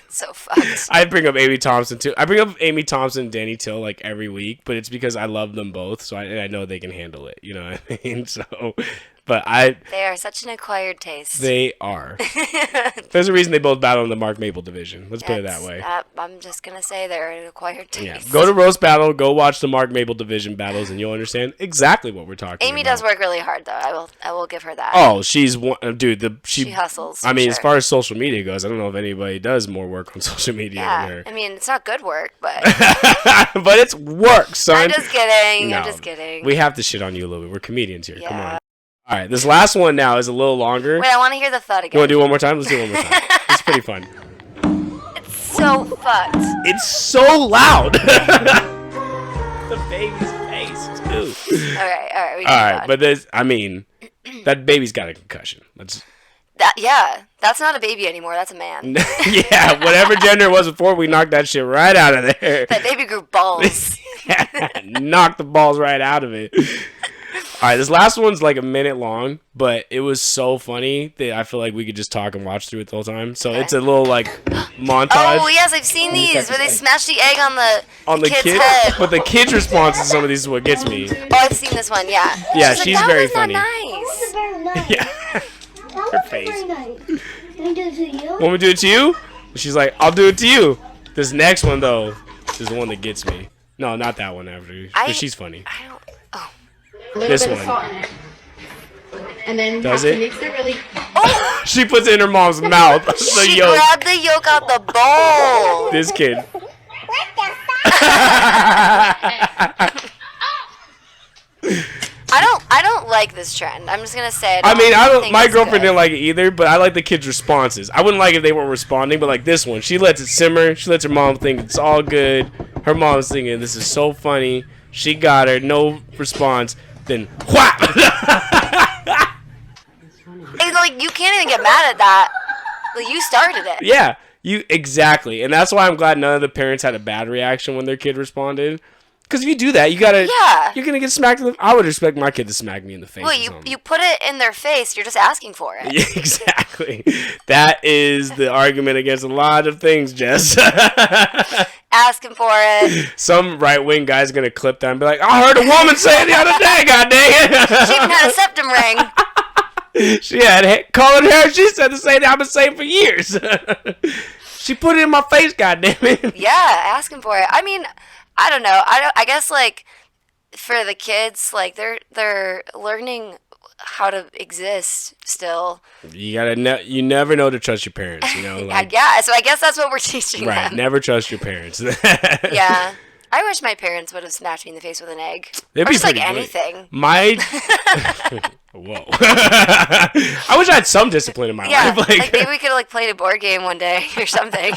So fucked. I bring up Amy Thompson too. I bring up Amy Thompson and Danny Till like every week, but it's because I love them both, so I know they can handle it. You know what I mean? So, but they are such an acquired taste. They are. There's a reason they both battle in the Mark Mabel division. Let's put it that way. I'm just gonna say they're an acquired taste. Yeah. Go to Roast Battle. Go watch the Mark Mabel division battles, and you'll understand exactly what we're talking about. Amy does work really hard, though. I will give her that. Oh, she's one dude. She hustles. I mean, as far as social media goes, I don't know if anybody does more work on social media than her. I mean, it's not good work, but but it's work, son. I'm just kidding. No, I'm just kidding. We have to shit on you a little bit. We're comedians here. Yeah. Come on. All right, this last one now is a little longer. Wait, I want to hear the thud again. You want to do it one more time? Let's do it one more time. It's pretty fun. It's so fucked. It's so loud. The baby's face, too. All right. All right, but that baby's got a concussion. That's not a baby anymore. That's a man. Yeah, whatever gender it was before, we knocked that shit right out of there. That baby grew balls. Knocked the balls right out of it. All right, this last one's like a minute long, but it was so funny that I feel like we could just talk and watch through it the whole time. So it's a little like montage. Oh yes, I've seen these where they smash the egg on the kid's kid head. But the kid's response to some of these is what gets me. Oh, I've seen this one. Yeah. Yeah, she's like, very funny. Nice. Yeah. Her face. Can I do it to you? Want me to do it to you? She's like, I'll do it to you. This next one though is the one that gets me. No, not that one. After, but she's funny. This one. And then Does have it? to mix it really. She puts it in her mom's mouth. The She yolk. grabbed the yolk out the bowl. This kid. I don't like this trend. I'm just gonna say. I don't. think My it's girlfriend good. didn't like it either, but I like the kids' responses. I wouldn't like if they weren't responding, but like this one, she lets it simmer. She lets her mom think it's all good. Her mom's thinking this is so funny. She got her, no response. Then whap. It's like you can't even get mad at that. Like, you started it. Yeah, you exactly, and that's why I'm glad none of the parents had a bad reaction when their kid responded. Because if you do that, you're gonna get smacked in the. I would expect my kid to smack me in the face. Well, or you something. put it in their face. You're just asking for it. Yeah, exactly. That is the argument against a lot of things, Jess. Asking for it. Some right-wing guy's gonna clip that and be like, I heard a woman say it the other day, god dang She even had a septum ring. it. She had colored hair. She said the same thing I've been saying for years. She put it in my face, god damn it. Yeah, asking for it. I mean, I don't know. I guess like for the kids, like they're learning how to exist still. You never know to trust your parents, you know? Like, Yeah, so I guess that's what we're teaching right, them. never trust your parents. Yeah. I wish my parents would have smacked me in the face with an egg. They'd or be just like pretty good. anything. Whoa. I wish I had some discipline in my Yeah, life. like maybe we could have like played a board game one day or something.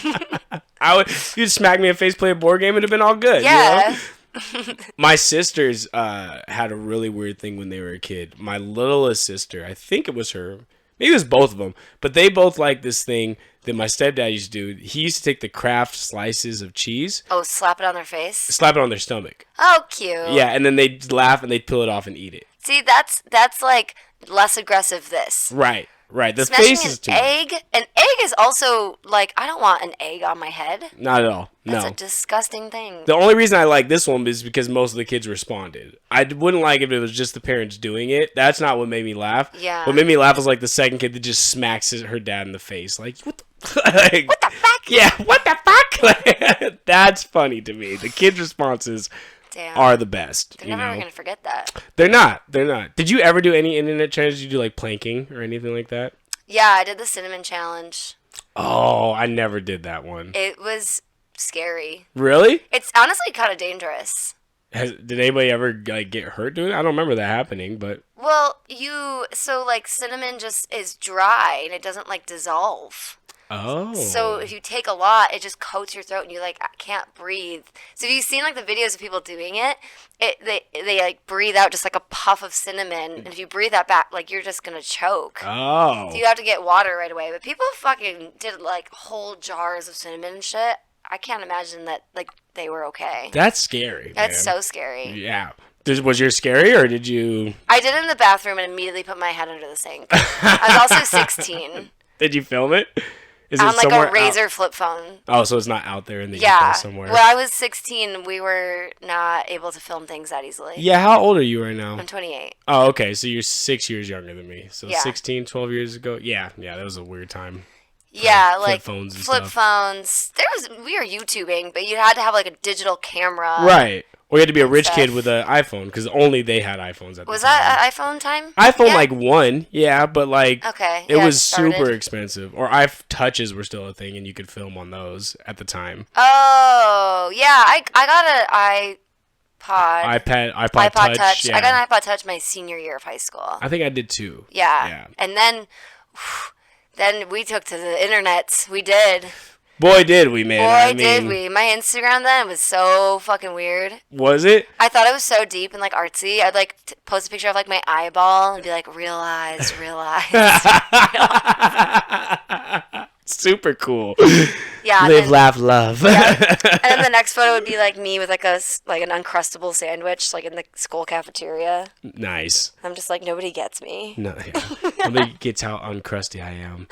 You'd smack me in the face, play a board game, it'd have been all good. Yeah. You know? My sisters had a really weird thing when they were a kid. My littlest sister, I think it was her, maybe it was both of them, but they both liked this thing that my stepdad used to do. He used to take the Kraft slices of cheese, Oh, slap it on their face. slap it on their stomach. Oh, cute. Yeah, and then they'd laugh and they'd peel it off and eat it. See, that's like less aggressive. This. Right. The Smashing face is too an egg. An egg is also like I don't want an egg on my head. Not at all. That's No. a disgusting thing. The only reason I like this one is because most of the kids responded. I wouldn't like if it was just the parents doing it. That's not what made me laugh. Yeah. What made me laugh was like the second kid that just smacks her dad in the face. Like, what the, like, What the fuck? Yeah, what the fuck? Like, that's funny to me. The kids' responses Damn. are the best. They're you never know? gonna forget that. They're not. Did you ever do any internet trends? Did you do like planking or anything like that? Yeah, I did the cinnamon challenge. Oh, I never did that one. It was scary. Really? It's honestly kind of dangerous. Did anybody ever like get hurt doing it? I don't remember that happening, but Well, so like cinnamon just is dry and it doesn't like dissolve. oh. So if you take a lot, it just coats your throat and you like can't breathe. So if you've seen like the videos of people doing it, they like breathe out just like a puff of cinnamon, and if you breathe that back, like you're just gonna choke. Oh. So you have to get water right away. But people fucking did like whole jars of cinnamon and shit. I can't imagine that like they were okay. That's scary. That's man. so scary. Yeah. Was yours scary or did you? I did it in the bathroom and immediately put my head under the sink. I was also 16 Did you film it? Is on like somewhere a Razor flip phone. Oh, so it's not out there in the Yeah. ether somewhere. When I was 16, we were not able to film things that easily. Yeah. How old are you right now? I'm 28. Oh, okay. So you're 6 years younger than me. So Yeah. 16, 12 years ago. Yeah. That was a weird time. Yeah, flip like phones and flip stuff. phones. We were YouTubing, but you had to have like a digital camera. Right. Or you had to be a rich stuff. kid with an iPhone because only they had iPhones at the Was time. that iPhone time? iPhone Yeah. like one, yeah, but like Okay, it yeah, was it started. super expensive. Or iTouches were still a thing, and you could film on those at the time. Oh, yeah. I got an iPod Touch. Yeah. I got an iPod Touch my senior year of high school. I think I did too. Yeah. Yeah. And then we took to the internet. We did. Boy, did we, man. Boy, I mean, did we. My Instagram then was so fucking weird. Was it? I thought it was so deep and like artsy. I'd like post a picture of like my eyeball and be like, realize. Super cool. Yeah. Live, laugh, love. Yeah. And then the next photo would be like me with like an Uncrustable sandwich like in the school cafeteria. Nice. I'm just like, nobody gets me. No, yeah. Nobody gets how uncrusty I am.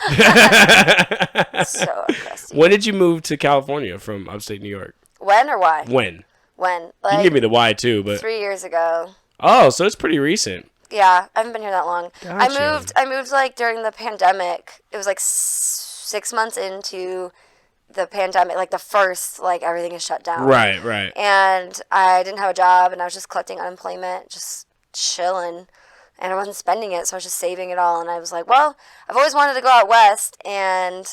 So uncrusty. When did you move to California from upstate New York? When or why? When? When? You can Like give me the why too, but 3 years ago. oh, so it's pretty recent. Yeah, I haven't been here that long. Gotcha. I moved like during the pandemic. It was like 6 months into the pandemic, like the first, like everything is shut down. Right, right. And I didn't have a job, and I was just collecting unemployment, just chilling. And I wasn't spending it, so I was just saving it all. And I was like, well, I've always wanted to go out west, and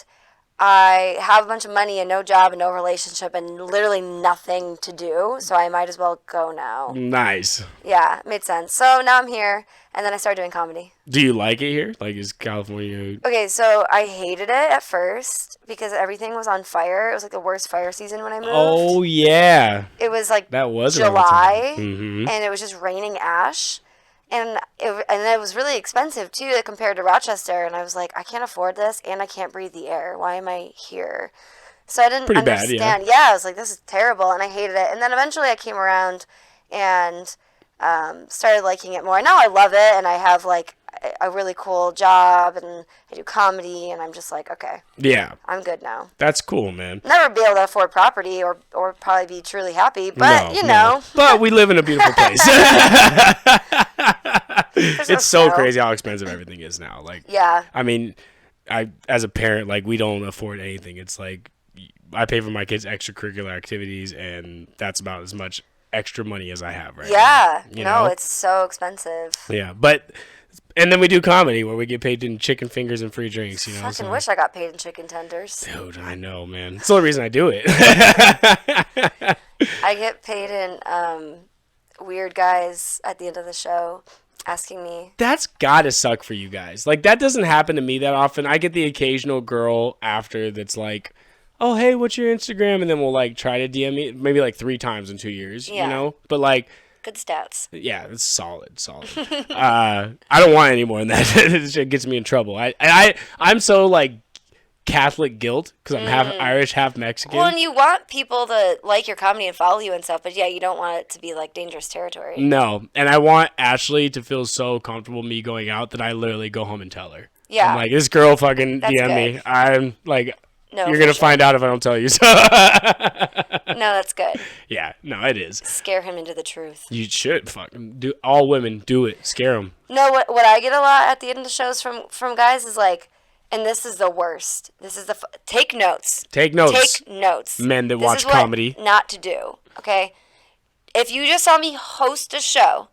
I have a bunch of money and no job and no relationship and literally nothing to do, so I might as well go now. Nice. Yeah, it made sense. So now I'm here, and then I started doing comedy. Do you like it here? Like, is California... Okay, so I hated it at first because everything was on fire. It was like the worst fire season when I moved. Oh, yeah. It was like That was July, Mm-hmm. and it was just raining ash. And it was really expensive, too, compared to Rochester. And I was like, I can't afford this, and I can't breathe the air. Why am I here? So I didn't Pretty bad, understand. Yeah, I was like, this is terrible, and I hated it. And then eventually I came around and started liking it more. Now I love it, and I have, like, a really cool job, and I do comedy, and I'm just like, okay. Yeah. I'm good now. That's cool, man. Never be able to afford property or probably be truly happy, but, No. know. But we live in a beautiful place. There's It's no so snow. crazy how expensive everything is now. Like, Yeah. I mean, as a parent, like, we don't afford anything. It's like, I pay for my kids' extracurricular activities, and that's about as much extra money as I have right Yeah. now. You No, know? it's so expensive. Yeah, but... And then we do comedy where we get paid in chicken fingers and free drinks, you know. Fucking so- wish I got paid in chicken tenders. Dude, I know, man. It's the only reason I do it. I get paid in weird guys at the end of the show asking me. That's gotta suck for you guys. Like, that doesn't happen to me that often. I get the occasional girl after that's like, oh, hey, what's your Instagram? And then we'll, like, try to DM me maybe, like, 3 times in 2 years, Yeah. you know? But, like, Good stats. yeah, it's solid. I don't want any more than that. It shit gets me in trouble. I'm so, like, Catholic guilt because I'm half Irish, half Mexican. Well, and you want people to like your comedy and follow you and stuff, but yeah, you don't want it to be like dangerous territory. No, and I want Ashley to feel so comfortable me going out that I literally go home and tell her. Yeah. I'm like, this girl fucking That's DM me. good. I'm like, No, you're for gonna sure. find out if I don't tell you. So No, that's good. yeah, no, it is. Scare him into the truth. You should fucking do. All women do it. Scare them. No, what I get a lot at the end of the shows from guys is like, and this is the worst. This is take notes. Take notes. Take notes. Men that This watch is what comedy. not to do. Okay, if you just saw me host a show,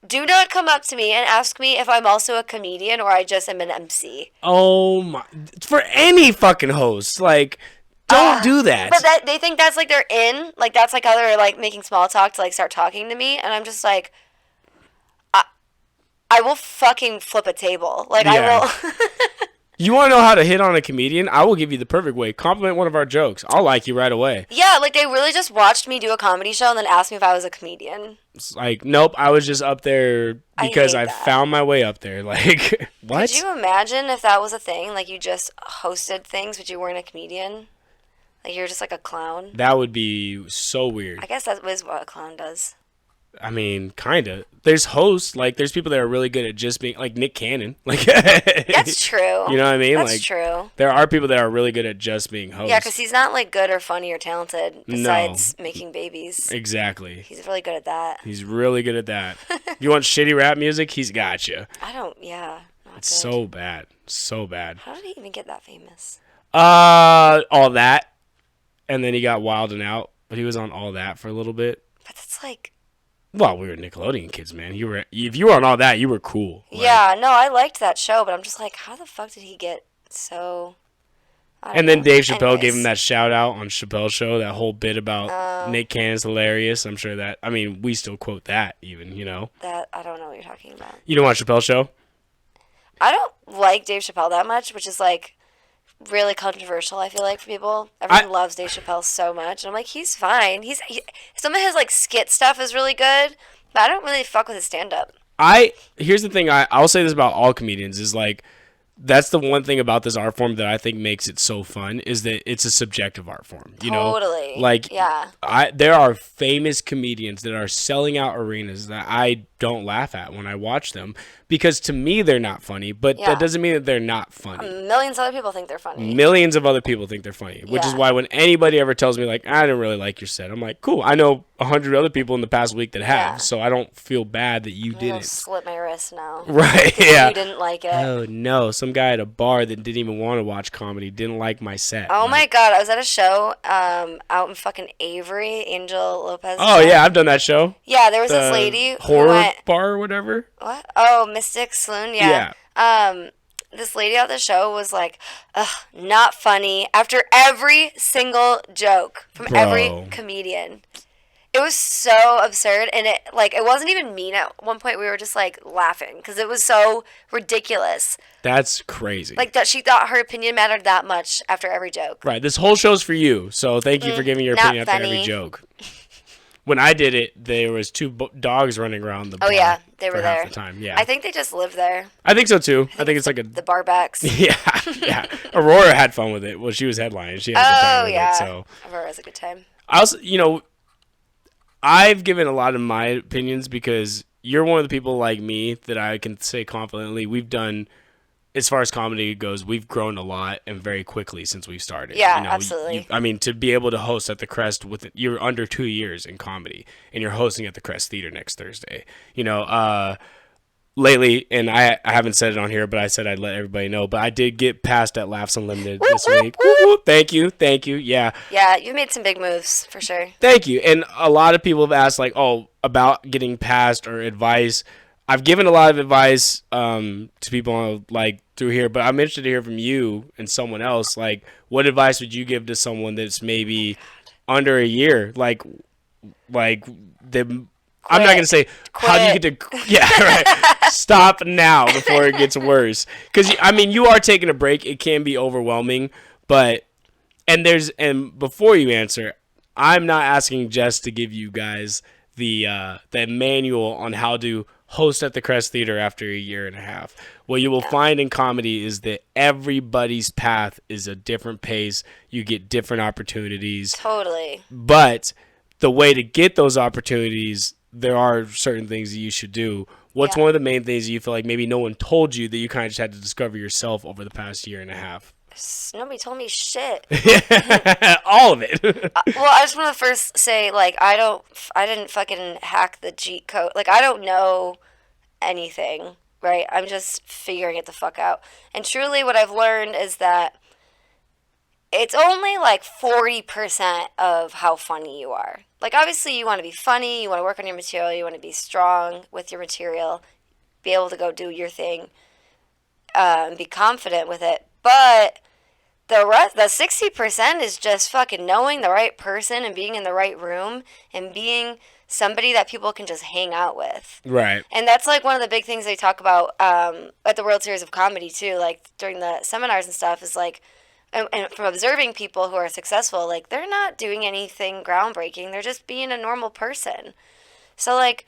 do not come up to me and ask me if I'm also a comedian or I just am an MC. Oh my! For any fucking host, like, don't do that. But they think that's like they're in, like that's like how they're like making small talk to like start talking to me, and I'm just like, I will fucking flip a table. Like Yeah. I will. You want to know how to hit on a comedian? I will give you the perfect way. Compliment one of our jokes. I'll like you right away. Yeah, like they really just watched me do a comedy show and then asked me if I was a comedian. It's like, nope, I was just up there because hate I that. found my way up there. Like, what? Could you imagine if that was a thing? Like you just hosted things, but you weren't a comedian. Like you're just like a clown. That would be so weird. I guess that is what a clown does. I mean, kind of. There's hosts, like, there's people that are really good at just being, like, Nick Cannon. Like, That's true. You know what I mean? That's Like, true. there are people that are really good at just being hosts. Yeah, because he's not like good or funny or talented besides making babies. Exactly. He's really good at that. He's really good at that. You want shitty rap music? He's got you. I don't. Yeah. Not It's good. so bad. So bad. How did he even get that famous? All that. And then he got Wild and Out. But he was on All That for a little bit. But that's like. Well, we were Nickelodeon kids, man. If you were on All That, you were cool. Like, Yeah, no, I liked that show, but I'm just like, how the fuck did he get so? I don't And then know. Dave Chappelle Anyways. gave him that shout out on Chappelle's show, that whole bit about Nick Cannon's hilarious. I'm sure that, I mean, we still quote that even, you know. That I don't know what you're talking about. You don't watch Chappelle's show? I don't like Dave Chappelle that much, which is like really controversial. I feel like for people, everyone loves Dave Chappelle so much, and I'm like, he's fine. Some of his like skit stuff is really good, but I don't really fuck with his stand up. Here's the thing, I'll say this about all comedians, is like, that's the one thing about this art form that I think makes it so fun, is that it's a subjective art form. You know, Totally. like, Yeah. there are famous comedians that are selling out arenas that I don't laugh at when I watch them, because to me they're not funny, but Yeah. that doesn't mean that they're not funny. Millions of other people think they're funny. Millions of other people think they're funny, which is Yeah. why when anybody ever tells me like, I didn't really like your set, I'm like, cool, I know 100 other people in the past week that have. Yeah. So I don't feel bad that you I'm gonna didn't. slit my wrist now. Right, yeah. You didn't like it. Oh, no. Some guy at a bar that didn't even want to watch comedy didn't like my set. Oh Like, my god, I was at a show out in fucking Avery, Angel Lopez. oh, yeah, I've done that show. Yeah, there was The this lady horror who went, bar or whatever. what? Oh, Mystic Saloon, yeah. This lady at the show was like, ugh, not funny after every single joke from every Bro. comedian. It was so absurd, and it wasn't even mean. At one point, we were just like laughing because it was so ridiculous. That's crazy. Like that, she thought her opinion mattered that much after every joke. Right. This whole show's for you. So thank you for giving your not opinion after every funny. joke. When I did it, there was two dogs running around the bar. Oh yeah, they for were half there. the time. Yeah. I think they just live there. I think so too. I think it's like a The barbacks. yeah, yeah. Aurora had fun with it. Well, she was headlining. She had a good time Oh with yeah, it. So Aurora has a good time. I also, I've given a lot of my opinions because you're one of the people like me that I can say confidently we've done, as far as comedy goes, we've grown a lot and very quickly since we've started. Yeah, absolutely. I mean, to be able to host at the Crest you're under 2 years in comedy, and you're hosting at the Crest Theater next Thursday. Lately, and I haven't said it on here, but I said I'd let everybody know. But I did get passed at Laughs Unlimited this week. Woo, woo. Thank you. Yeah. Yeah, you made some big moves for sure. Thank you. And a lot of people have asked, like, about getting passed or advice. I've given a lot of advice to people, like, through here, but I'm interested to hear from you and someone else. Like, what advice would you give to someone that's maybe under a year? Like I'm not going to say, how do you get to, yeah, right. Stop now before it gets worse. Because, I mean, you are taking a break. It can be overwhelming, but, and before you answer, I'm not asking Jess to give you guys the manual on how to host at the Crest Theater after a year and a half. What you will find in comedy is that everybody's path is a different pace. You get different opportunities. Totally. But the way to get those opportunities, there are certain things that you should do. What's one of the main things that you feel like maybe no one told you that you kind of just had to discover yourself over the past year and a half? Nobody told me shit. All of it. Well, I just want to first say, like, I didn't fucking hack the cheat code. Like, I don't know anything, right? I'm just figuring it the fuck out. And truly what I've learned is that it's only like 40% of how funny you are. Like, obviously you want to be funny, you want to work on your material, you want to be strong with your material, be able to go do your thing, be confident with it. But the 60% is just fucking knowing the right person and being in the right room and being somebody that people can just hang out with. Right. And that's like one of the big things they talk about at the World Series of Comedy too, like during the seminars and stuff, is like, and from observing people who are successful, like, they're not doing anything groundbreaking. They're just being a normal person. So, like,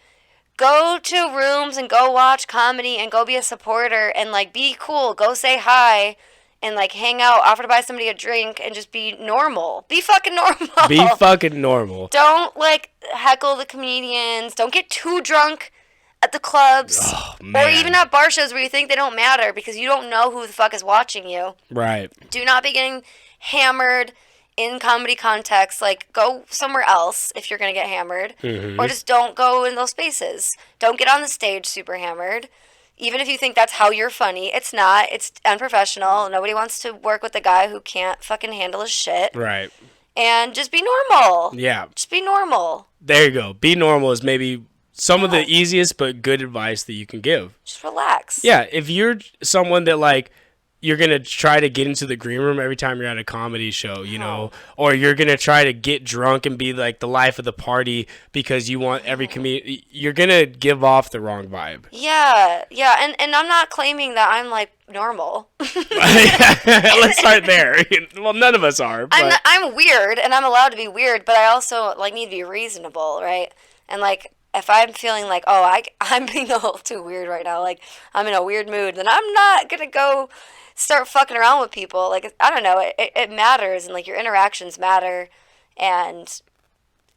go to rooms and go watch comedy and go be a supporter and, like, be cool. Go say hi and, like, hang out, offer to buy somebody a drink and just be normal. Be fucking normal. Be fucking normal. Don't, like, heckle the comedians. Don't get too drunk at the clubs. Oh, man. Or even at bar shows where you think they don't matter because you don't know who the fuck is watching you. Right. Do not be getting hammered in comedy context. Like, go somewhere else if you're going to get hammered. Mm-hmm. Or just don't go in those spaces. Don't get on the stage super hammered. Even if you think that's how you're funny, it's not. It's unprofessional. Nobody wants to work with a guy who can't fucking handle his shit. Right. And just be normal. Yeah. Just be normal. There you go. Be normal is maybe some of the easiest but good advice that you can give. Just relax. Yeah, if you're someone that, like, you're going to try to get into the green room every time you're at a comedy show, you know, or you're going to try to get drunk and be, like, the life of the party because you want every comedian, you're going to give off the wrong vibe. Yeah, and I'm not claiming that I'm, like, normal. Let's start there. Well, none of us are. But. I'm weird, and I'm allowed to be weird, but I also, like, need to be reasonable, right? And, like, if I'm feeling like, I'm being a little too weird right now, like, I'm in a weird mood, then I'm not going to go start fucking around with people. Like, I don't know, it matters, and, like, your interactions matter, and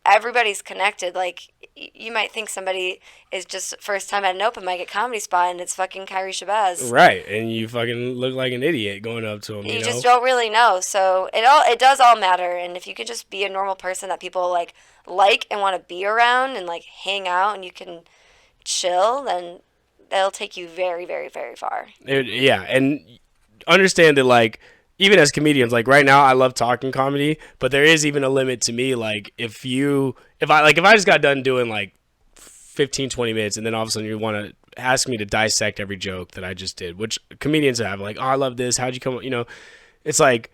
everybody's connected. Like, you might think somebody is just first time at an open mic at Comedy Spot, and it's fucking Kyrie Shabazz. Right, and you fucking look like an idiot going up to him. You know? just don't really know. So it does all matter. And if you could just be a normal person that people like and want to be around and like hang out, and you can chill, then they'll take you very, very, very far. Yeah, and understand that, like, even as comedians, like right now I love talking comedy, but there is even a limit to me. Like if I just got done doing like 15, 20 minutes and then all of a sudden you want to ask me to dissect every joke that I just did, which comedians have, like, oh, I love this. How'd you come up? It's like,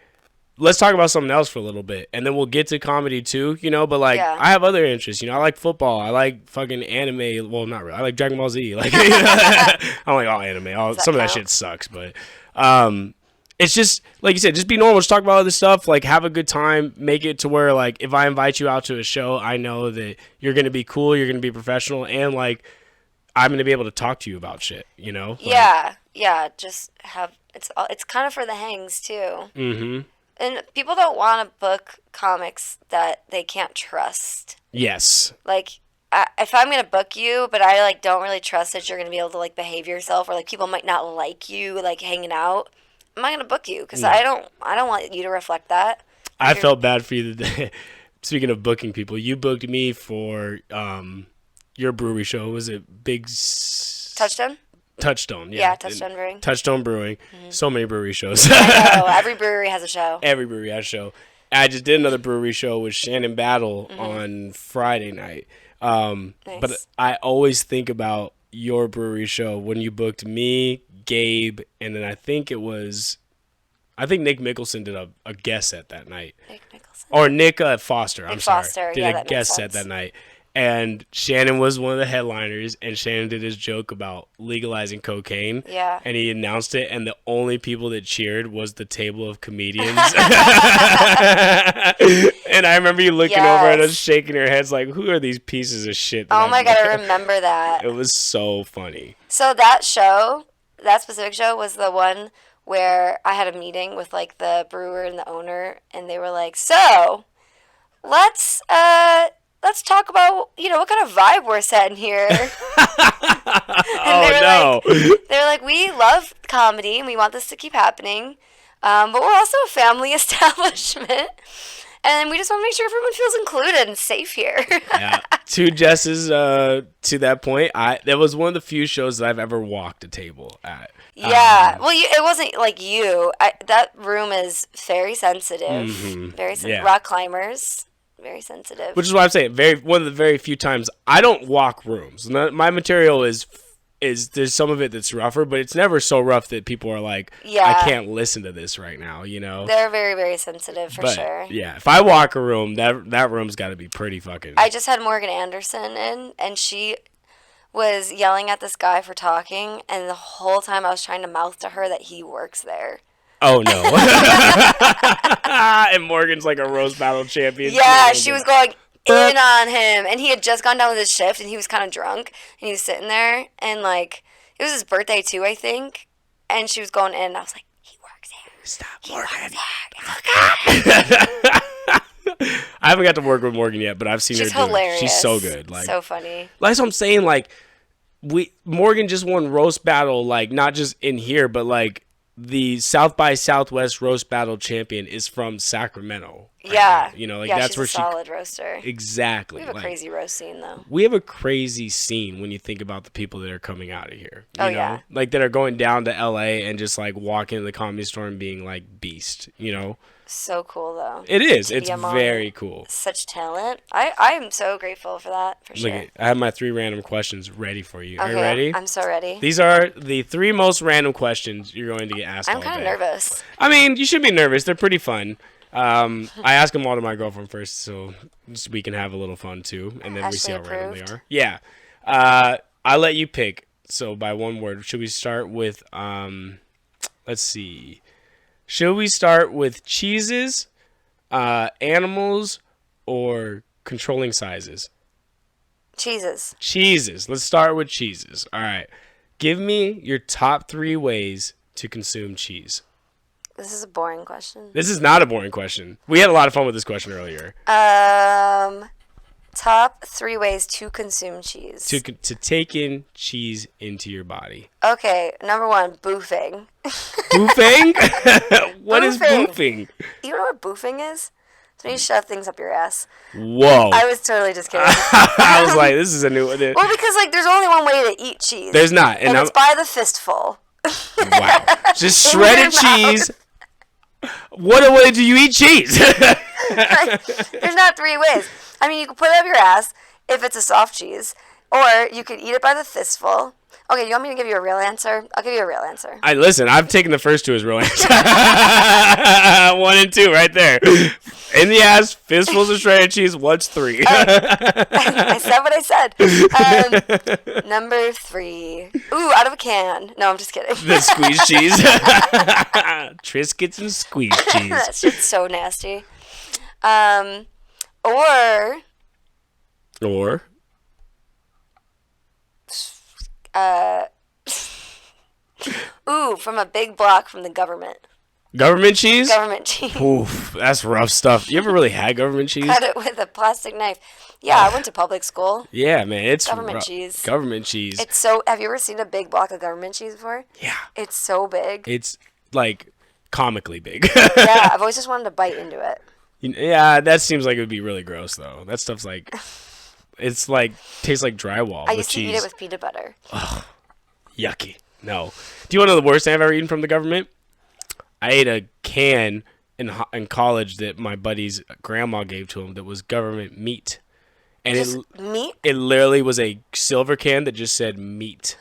let's talk about something else for a little bit. And then we'll get to comedy too, but like I have other interests, I like football. I like fucking anime. Well, not really. I like Dragon Ball Z. Like, I don't like all anime. Some of that shit sucks, but, it's just, like you said, just be normal. Just talk about other stuff. Like, have a good time. Make it to where, like, if I invite you out to a show, I know that you're going to be cool, you're going to be professional, and, like, I'm going to be able to talk to you about shit, Like, yeah. Just have, it's kind of for the hangs, too. Mm-hmm. And people don't want to book comics that they can't trust. Yes. Like, if I'm going to book you, but I, like, don't really trust that you're going to be able to, like, behave yourself, or, like, people might not like you, like, hanging out, I'm not gonna book you because I don't want you to reflect that. I felt bad for you today. Speaking of booking people, you booked me for your brewery show. Was it Big Touchstone? Touchstone, yeah. Yeah, Touchstone Brewing. Touchstone Brewing. Mm-hmm. So many brewery shows. I know. Every brewery has a show. Every brewery has a show. I just did another brewery show with Shannon Battle on Friday night. Nice. But I always think about your brewery show when you booked me, Gabe, and then I think Nick Mickelson did a guest set that night. Nick Mickelson? Or Nick Foster, I'm sorry. Foster, did a guest set that night. And Shannon was one of the headliners, and Shannon did his joke about legalizing cocaine. Yeah. And he announced it, and the only people that cheered was the table of comedians. And I remember you looking over at us, shaking your heads like, who are these pieces of shit? Oh my God, I remember that. It was so funny. So that specific show was the one where I had a meeting with like the brewer and the owner, and they were like, so let's talk about, what kind of vibe we're setting here. They're like, we love comedy and we want this to keep happening, but we're also a family establishment, and we just want to make sure everyone feels included and safe here. Yeah. To Jess's, to that point, that was one of the few shows that I've ever walked a table at. Yeah. Well, it wasn't like you. That room is very sensitive. Mm-hmm. Very sensitive. Yeah. Rock climbers. Very sensitive. Which is why I'm saying one of the very few times I don't walk rooms. My material is there's some of it that's rougher, but it's never so rough that people are like, I can't listen to this right now, They're very, very sensitive for sure. Yeah, if I walk a room, that room's got to be pretty fucking. I just had Morgan Anderson in, and she was yelling at this guy for talking, and the whole time I was trying to mouth to her that he works there. Oh no. And Morgan's like a roast battle champion. Yeah, she was going in on him, and he had just gone down with his shift, and he was kind of drunk, and he was sitting there, and like it was his birthday too, I think, and she was going in, and I was like, he works here. Stop, Morgan. I haven't got to work with Morgan yet, but I've seen her do hilarious. She's so good. Like, so funny. That's what I'm saying. Like, Morgan just won roast battle, like not just in here, but like the South by Southwest roast battle champion is from Sacramento. Yeah. That's she's where a solid roaster. Exactly. We have a crazy roast scene though. We have a crazy scene when you think about the people that are coming out of here. You know? Yeah. Like that are going down to LA and just like walking in the Comedy Store and being like beast, So cool though. It is. It's very cool. Such talent. I am so grateful for that, for sure. Look, I have my 3 random questions ready for you. Okay, Are you ready? I'm so ready. These are the 3 most random questions you're going to get asked. I'm kind of nervous. I mean, you should be nervous. They're pretty fun. I ask them all to my girlfriend first, so we can have a little fun too, and then we see how random they are. Yeah. I'll let you pick. So by one word, should we start with? Let's see. Should we start with cheeses, animals, or controlling sizes? Cheeses. Cheeses. Let's start with cheeses. All right. Give me your top 3 ways to consume cheese. This is a boring question. This is not a boring question. We had a lot of fun with this question earlier. Top 3 ways to consume cheese. To take in cheese into your body. Okay, number 1, boofing. Boofing? What is boofing? You don't know what boofing is? It's when you shove things up your ass. Whoa. I was totally just kidding. I was like, this is a new one. Well, because like there's only one way to eat cheese. There's not. And it's by the fistful. Wow. Just shredded cheese. What do you eat cheese? Like, there's not 3 ways. I mean, you can put it up your ass if it's a soft cheese, or you could eat it by the fistful. Okay, you want me to give you a real answer? I'll give you a real answer. Listen, I've taken the first 2 as real answers. 1 and 2 right there. In the ass, fistfuls of shredded cheese, what's 3? I said what I said. Number 3. Ooh, out of a can. No, I'm just kidding. The squeeze cheese. Triscuits and squeeze cheese. That shit's so nasty. Or ooh, from a big block from the government. Government cheese? Government cheese. Oof, that's rough stuff. You ever really had government cheese? Cut it with a plastic knife. Yeah, I went to public school. Yeah, man, it's Government rough. cheese. Government cheese. It's so. Have you ever seen a big block of government cheese before? Yeah. It's so big. It's like comically big. Yeah, I've always just wanted to bite into it. Yeah, that seems like it would be really gross though. That stuff's like, it's like tastes like drywall. I with used to cheese. eat it with peanut butter. Yucky. No. Do you want to know the worst thing I've ever eaten from the government? I ate a can in college that my buddy's grandma gave to him that was government meat. And Meat? it literally was a silver can that just said meat.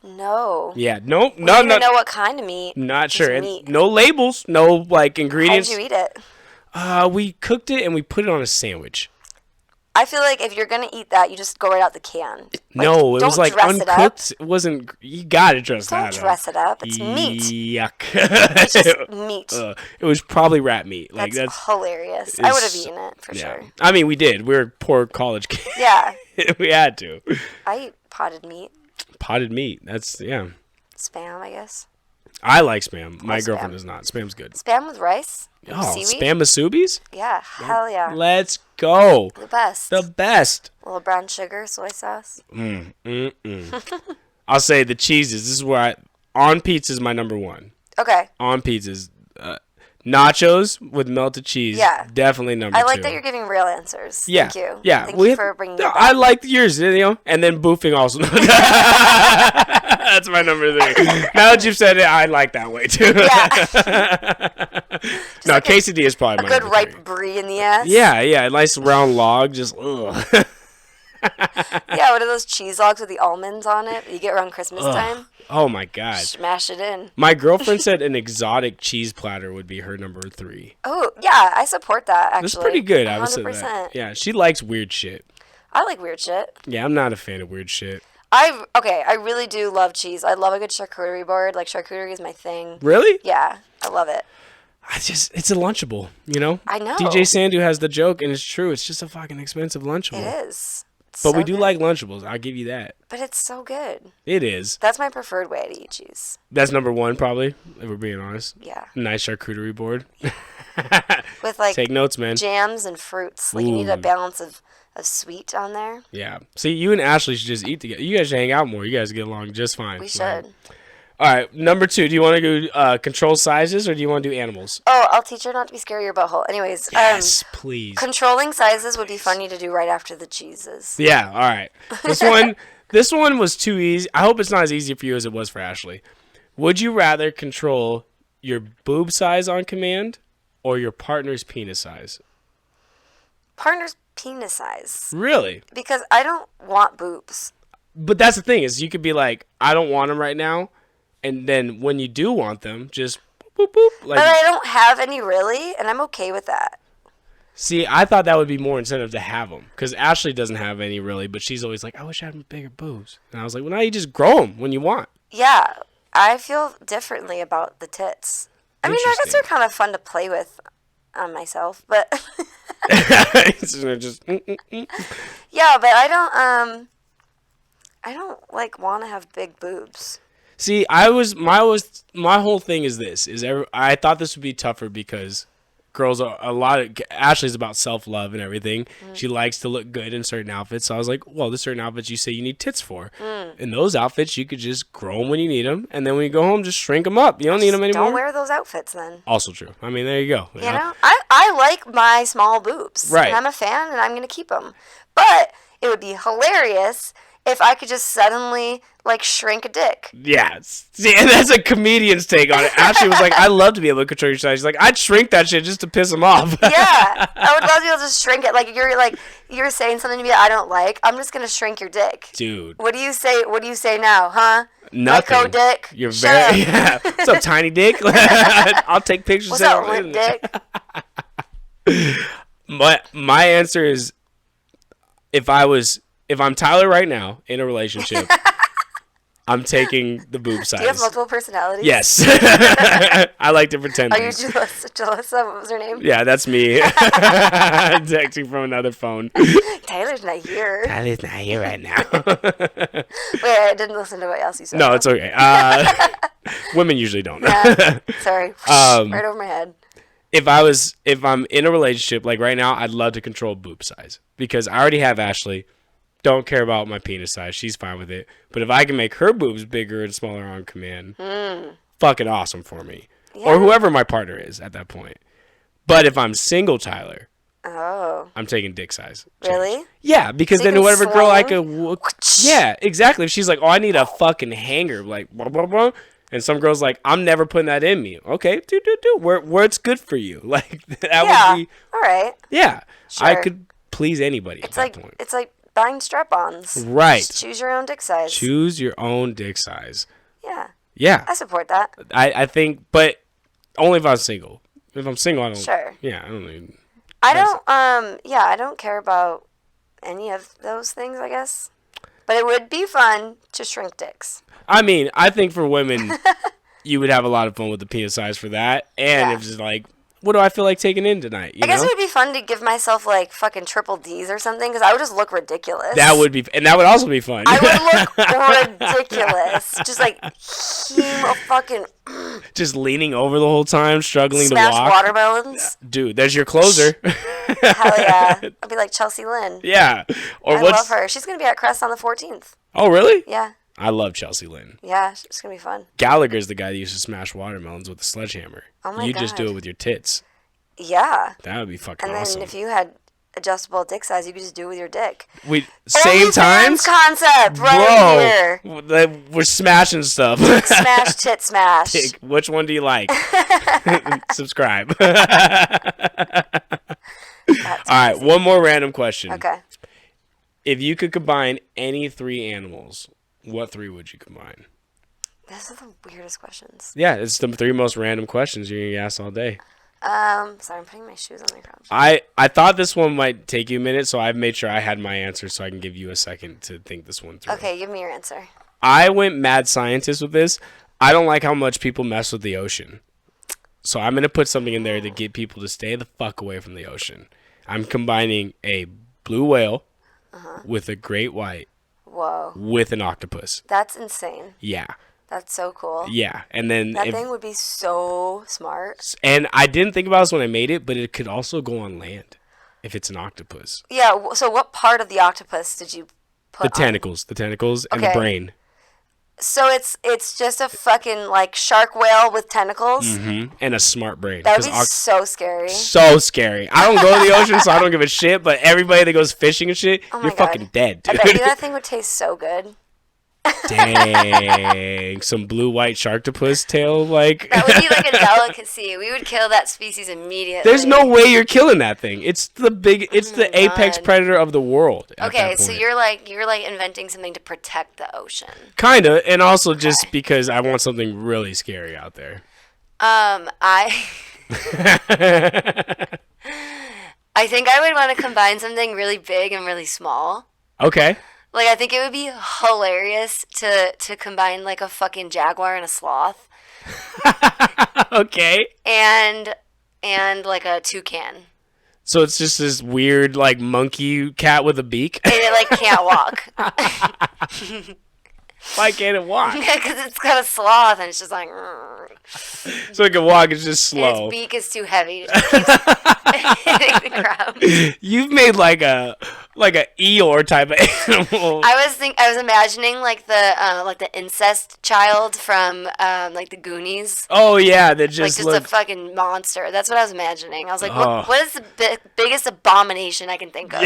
No. Yeah, no, We don't even no. know what kind of meat. Not Just sure. And meat. no labels, no like How ingredients. did you eat it? We cooked it and we put it on a sandwich. I feel like if you're gonna eat that, you just go right out the can. Like, No, it was like don't dress uncooked. It wasn't. You gotta dress Don't that dress it up. It's meat. Yuck. It's just meat. It was probably rat meat. Like That's hilarious. I would have it's- eaten it for yeah. sure. I mean, we did. We were poor college kids. Yeah, We had to. I eat potted meat. Potted meat. That's Spam, I guess. I like spam. My Spam. girlfriend does not. Spam's good. Spam with rice? Oh, Seaweed? spam masubis? Yeah, hell yeah. Let's go. The best. The best. A little brown sugar, soy sauce. I'll say the cheeses. This is where on pizza is my number 1. Okay. On pizzas, nachos with melted cheese. Yeah. Definitely number 2. I like that you're giving real answers. Yeah. Thank you. Yeah. Thank you for bringing it back. I like yours, and then boofing also. That's my number 3. Now that you've said it, I like that way too. Yeah. No, like quesadilla is probably A my good number 3. ripe brie in the ass. Yeah, a nice round log, just ugh. Yeah, what are those cheese logs with the almonds on it that you get around Christmas time? Oh my god. Smash it in. My girlfriend said an exotic cheese platter would be her number 3. Oh, yeah, I support that, actually. That's pretty good. I would 100%. say that. Yeah, she likes weird shit. I like weird shit. Yeah, I'm not a fan of weird shit. I really do love cheese. I love a good charcuterie board. Like, charcuterie is my thing. Really? Yeah, I love it. It's a Lunchable, I know. DJ Sandu has the joke, and it's true. It's just a fucking expensive Lunchable. It is. It's But so we do good. like Lunchables. I'll give you that. But it's so good. It is. That's my preferred way to eat cheese. That's number 1, probably, if we're being honest. Yeah. Nice charcuterie board. With, like, Take notes, man. jams and fruits. Like, you need a balance of sweet on there. Yeah. See, you and Ashley should just eat together. You guys should hang out more. You guys get along just fine. We should. All right, number 2. Do you want to go control sizes, or do you want to do animals? Oh, I'll teach her not to be scared of your butthole. Anyways, Yes, please. controlling sizes would be funny to do right after the cheeses. Yeah, all right. This one was too easy. I hope it's not as easy for you as it was for Ashley. Would you rather control your boob size on command or your partner's penis size? Partner's penis size. Really? Because I don't want boobs. But that's the thing is you could be like, I don't want them right now. And then when you do want them, just boop, boop, boop. Like, But I don't have any really, and I'm okay with that. see, I thought that would be more incentive to have them. Because Ashley doesn't have any really, but she's always like, I wish I had bigger boobs. And I was like, well, now you just grow them when you want. Yeah, I feel differently about the tits. I mean, I guess Interesting. they're kind of fun to play with on myself, but Just, yeah, but I don't like want to have big boobs. See, my whole thing is this: I thought this would be tougher because girls are Ashley's about self-love and everything. She likes to look good in certain outfits. So I was like, well, there's certain outfits you say you need tits for. In those outfits, you could just grow them when you need them. And then when you go home, just shrink them up. You don't need them anymore. Don't wear those outfits then. Also true. I mean, there you go. You know? I like my small boobs. Right. And I'm a fan and I'm going to keep them. But it would be hilarious if I could just suddenly, like, shrink a dick. Yeah. See, and that's a comedian's take on it. Ashley was like, I love to be able to control your size. She's like, I'd shrink that shit just to piss him off. Yeah. I would love to be able to shrink it. You're saying something to me I don't like. I'm just going to shrink your dick. Dude. What do you say now, huh? Nothing. Echo dick. You're Shut very, up. yeah. What's up, tiny dick? I'll take pictures. What's up, limp dick? My answer is, if I'm Tyler right now in a relationship, I'm taking the boob size. Do you have multiple personalities? Yes. I like to pretend Are you things. Jalissa? What was her name? Yeah, that's me. Texting from another phone. Tyler's not here. Tyler's not here right now. Wait, I didn't listen to what else you said. No, it's okay. Women usually don't. Yeah, sorry. Right over my head. If I'm in a relationship, like right now, I'd love to control boob size. Because I already have Ashley. Don't care about my penis size. She's fine with it. But if I can make her boobs bigger and smaller on command, fucking awesome for me. Yeah. Or whoever my partner is at that point. But if I'm single Tyler, I'm taking dick size. Really? Yeah, because So you then can whatever girl I swing? could... Yeah, exactly. If she's like, oh, I need a fucking hanger. Like, blah, blah, blah. And some girl's like, I'm never putting that in me. Okay, do. Where it's good for you. Like, that would be... All right. Yeah. Sure. I could please anybody at that point. It's like buying strap-ons. Right. Just choose your own dick size. Choose your own dick size. Yeah. Yeah. I support that. I think, but only if I'm single. If I'm single, I don't. Sure. Yeah, I don't need. I don't care about any of those things, I guess. But it would be fun to shrink dicks. I mean, I think for women, you would have a lot of fun with the penis size for that. And if it's like, what do I feel like taking in tonight? I guess it would be fun to give myself like fucking triple D's or something because I would just look ridiculous. That would be, and that would also be fun. I would look ridiculous. Just like heme a fucking just leaning over the whole time, struggling to smash walk. watermelons. Dude, there's your closer. Hell yeah. I'd be like Chelsea Lynn. Yeah. Or I love her. She's going to be at Crest on the 14th. Oh, really? Yeah. I love Chelsea Lynn. Yeah, it's going to be fun. Gallagher's the guy that used to smash watermelons with a sledgehammer. Oh my You God. just do it with your tits. Yeah. That would be fucking And then awesome. if you had adjustable dick size, you could just do it with your dick. Same OnlyFans times? concept right here. We're smashing stuff. Smash, tit smash. Pick, which one do you like? Subscribe. That's All right, amazing. one more random question. Okay. If you could combine any three animals, what three would you combine? Those are the weirdest questions. Yeah, it's the three most random questions you're going to ask all day. Sorry, I'm putting my shoes on my couch. I thought this one might take you a minute, so I've made sure I had my answer so I can give you a second to think this one through. Okay, give me your answer. I went mad scientist with this. I don't like how much people mess with the ocean. So I'm going to put something in there to get people to stay the fuck away from the ocean. I'm combining a blue whale with a great white Whoa. with an octopus. That's insane. Yeah. That's so cool. Yeah. And then That thing would be so smart. and I didn't think about this when I made it, but it could also go on land if it's an octopus. Yeah, so what part of the octopus did you put The tentacles and the Okay. brain. So it's just a fucking like shark whale with tentacles. And a smart brain. That would 'Cause be so scary. so scary. I don't go to the ocean, so I don't give a shit. But everybody that goes fishing and shit, Oh my you're God. fucking dead, I dude. bet you that thing would taste so good. Dang, some blue white sharktopus tail, like. That would be like a delicacy. We would kill that species immediately. There's no way you're killing that thing. It's the apex God. predator of the world. at Okay, that so point. you're like inventing something to protect the ocean. Kinda, and also just because I want something really scary out there. I think I would want to combine something really big and really small. Okay. Like, I think it would be hilarious to combine, like, a fucking jaguar and a sloth. Okay. And, like, a toucan. So it's just this weird, like, monkey cat with a beak. And it, like, can't walk. Why can't it walk? Because it's got a sloth and it's just like. So it can walk, it's just And slow. its beak is too heavy. It just keeps hitting the ground. You've made like a Eeyore type of animal. I was imagining like the incest child from like the Goonies. Oh yeah, that Like just just look. a fucking monster. That's what I was imagining. I was like, Oh. what is the biggest abomination I can think of?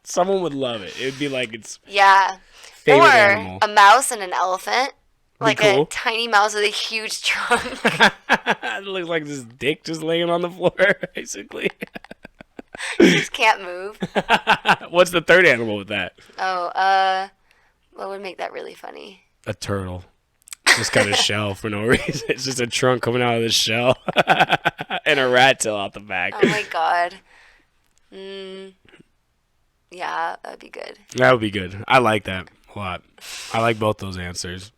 Someone would love it. It would be like its Yeah. favorite Or animal. a mouse and an elephant. Like cool. a tiny mouse with a huge trunk. It looks like this dick just laying on the floor, basically. Just can't move. What's the third animal with that? Oh, what would make that really funny? A turtle. Just got a shell for no reason. It's just a trunk coming out of the shell. And a rat tail out the back. Oh my god. Yeah, that would be good. That would be good. I like that a lot. I like both those answers.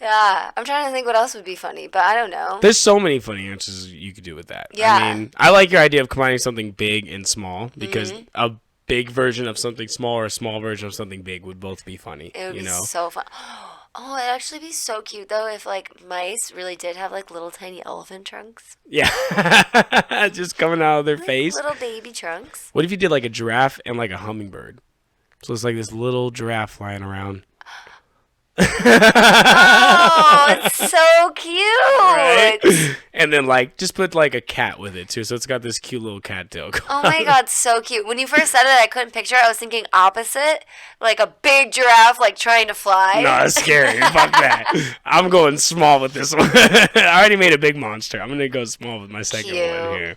Yeah, I'm trying to think what else would be funny, but I don't know. There's so many funny answers you could do with that. Yeah. I mean, I like your idea of combining something big and small because Mm-hmm. a big version of something small or a small version of something big would both be funny. It would you be know? so fun. Oh, it'd actually be so cute though if like mice really did have like little tiny elephant trunks. Yeah. Just coming out of their Like, face. little baby trunks. What if you did like a giraffe and like a hummingbird? So it's like this little giraffe flying around. Oh, it's so cute. Right? And then like just put like a cat with it too. So it's got this cute little cat tail. Oh my god, so cute. When you first said it, I couldn't picture it. I was thinking opposite. Like a big giraffe like trying to fly. No, it's scary. Fuck that. I'm going small with this one. I already made a big monster. I'm gonna go small with my second Cute. one here.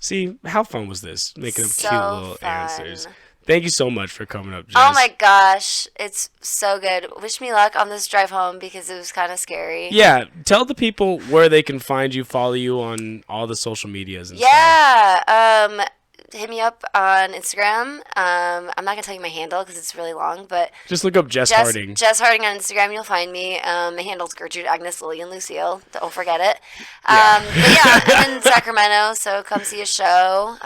See, how fun was this? Making up So cute little fun. answers. Thank you so much for coming up, Jess. Oh my gosh, it's so good. Wish me luck on this drive home because it was kind of scary. Yeah, tell the people where they can find you, follow you on all the social medias and stuff. Yeah, hit me up on Instagram. I'm not gonna tell you my handle because it's really long, but Just look up Jess Harding. Jess Harding on Instagram. You'll find me. My handle's Gertrude, Agnes, Lily, and Lucille. Don't forget it. But yeah, I'm in Sacramento, so come see a show.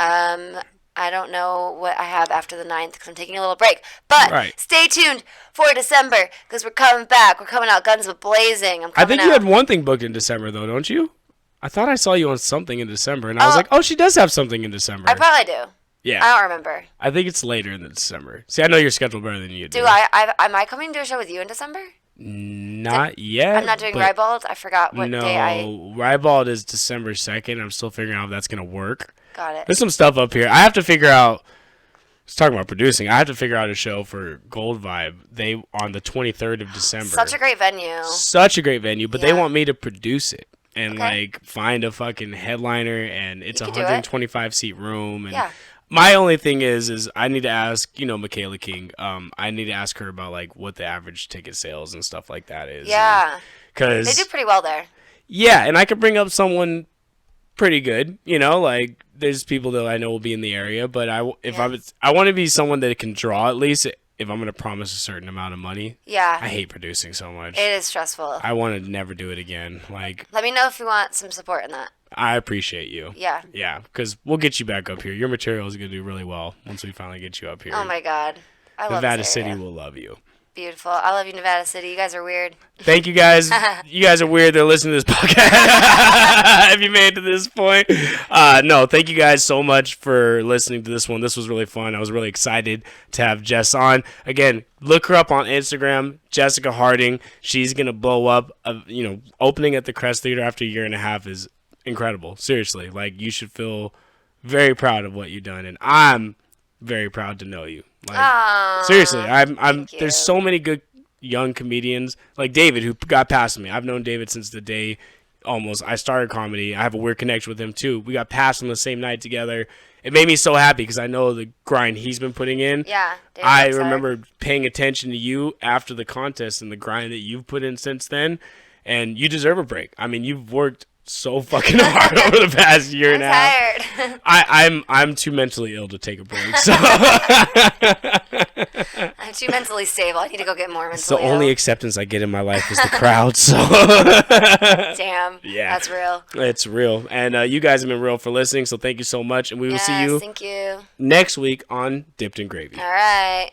I don't know what I have after the 9th because I'm taking a little break. But Right. stay tuned for December because we're coming back. We're coming out guns blazing. I think you had one thing booked in December, though, don't you? I thought I saw you on something in December, and I was like, oh, she does have something in December. I probably do. Yeah. I don't remember. I think it's later in December. See, I know your schedule better than you do. Do I am I coming to a show with you in December? Not yet. I'm not doing but Ribald. I forgot what no, day I Ribald is December 2nd. I'm still figuring out if that's going to work. got it. There's some stuff up here. I have to figure out. Let's talk about producing. I have to figure out a show for Gold Vibe. They on the 23rd of December. Such a great venue. Such a great venue, but they Yeah. want me to produce it and Okay. like find a fucking headliner, and it's a You could do it. 125 seat room. And Yeah. my only thing is I need to ask, Michaela King. I need to ask her about like what the average ticket sales and stuff like that is. Yeah. They Because do pretty well there. yeah, and I could bring up someone pretty good, like there's people that I know will be in the area, but I want to be someone that can draw at least if I'm going to promise a certain amount of money. Yeah. I hate producing so much. It is stressful. I want to never do it again. Like, Let me know if you want some support in that. I appreciate you. Yeah. Yeah, because we'll get you back up here. Your material is going to do really well once we finally get you up here. Oh my god. I love Nevada this City area. will love you. Beautiful. I love you, Nevada City. You guys are weird. Thank you guys. You guys are weird. They're listening to this podcast. If you made it to this point. No, thank you guys so much for listening to this one. This was really fun. I was really excited to have Jess on. Again, look her up on Instagram, Jessica Harding. She's going to blow up. Opening at the Crest Theater after a year and a half is incredible. Seriously. Like, you should feel very proud of what you've done. And I'm very proud to know you. Like, Aw, seriously, I'm thank you. there's so many good young comedians like David who got past me. I've known David since the day almost I started comedy. I have a weird connection with him too. We got past on the same night together. It made me so happy because I know the grind he's been putting in. Yeah. Dude, I I'm sorry. remember paying attention to you after the contest and the grind that you've put in since then, and you deserve a break. I mean, you've worked so fucking hard over the past year and a half. Tired. I'm too mentally ill to take a break. So I'm too mentally stable. I need to go get more it's the mentally only ill. acceptance I get in my life is the crowd. So Damn. Yeah. That's real. it's real, and you guys have been real for listening. So thank you so much, and we will see Yes, you thank you. next week on Dipped in Gravy. All right.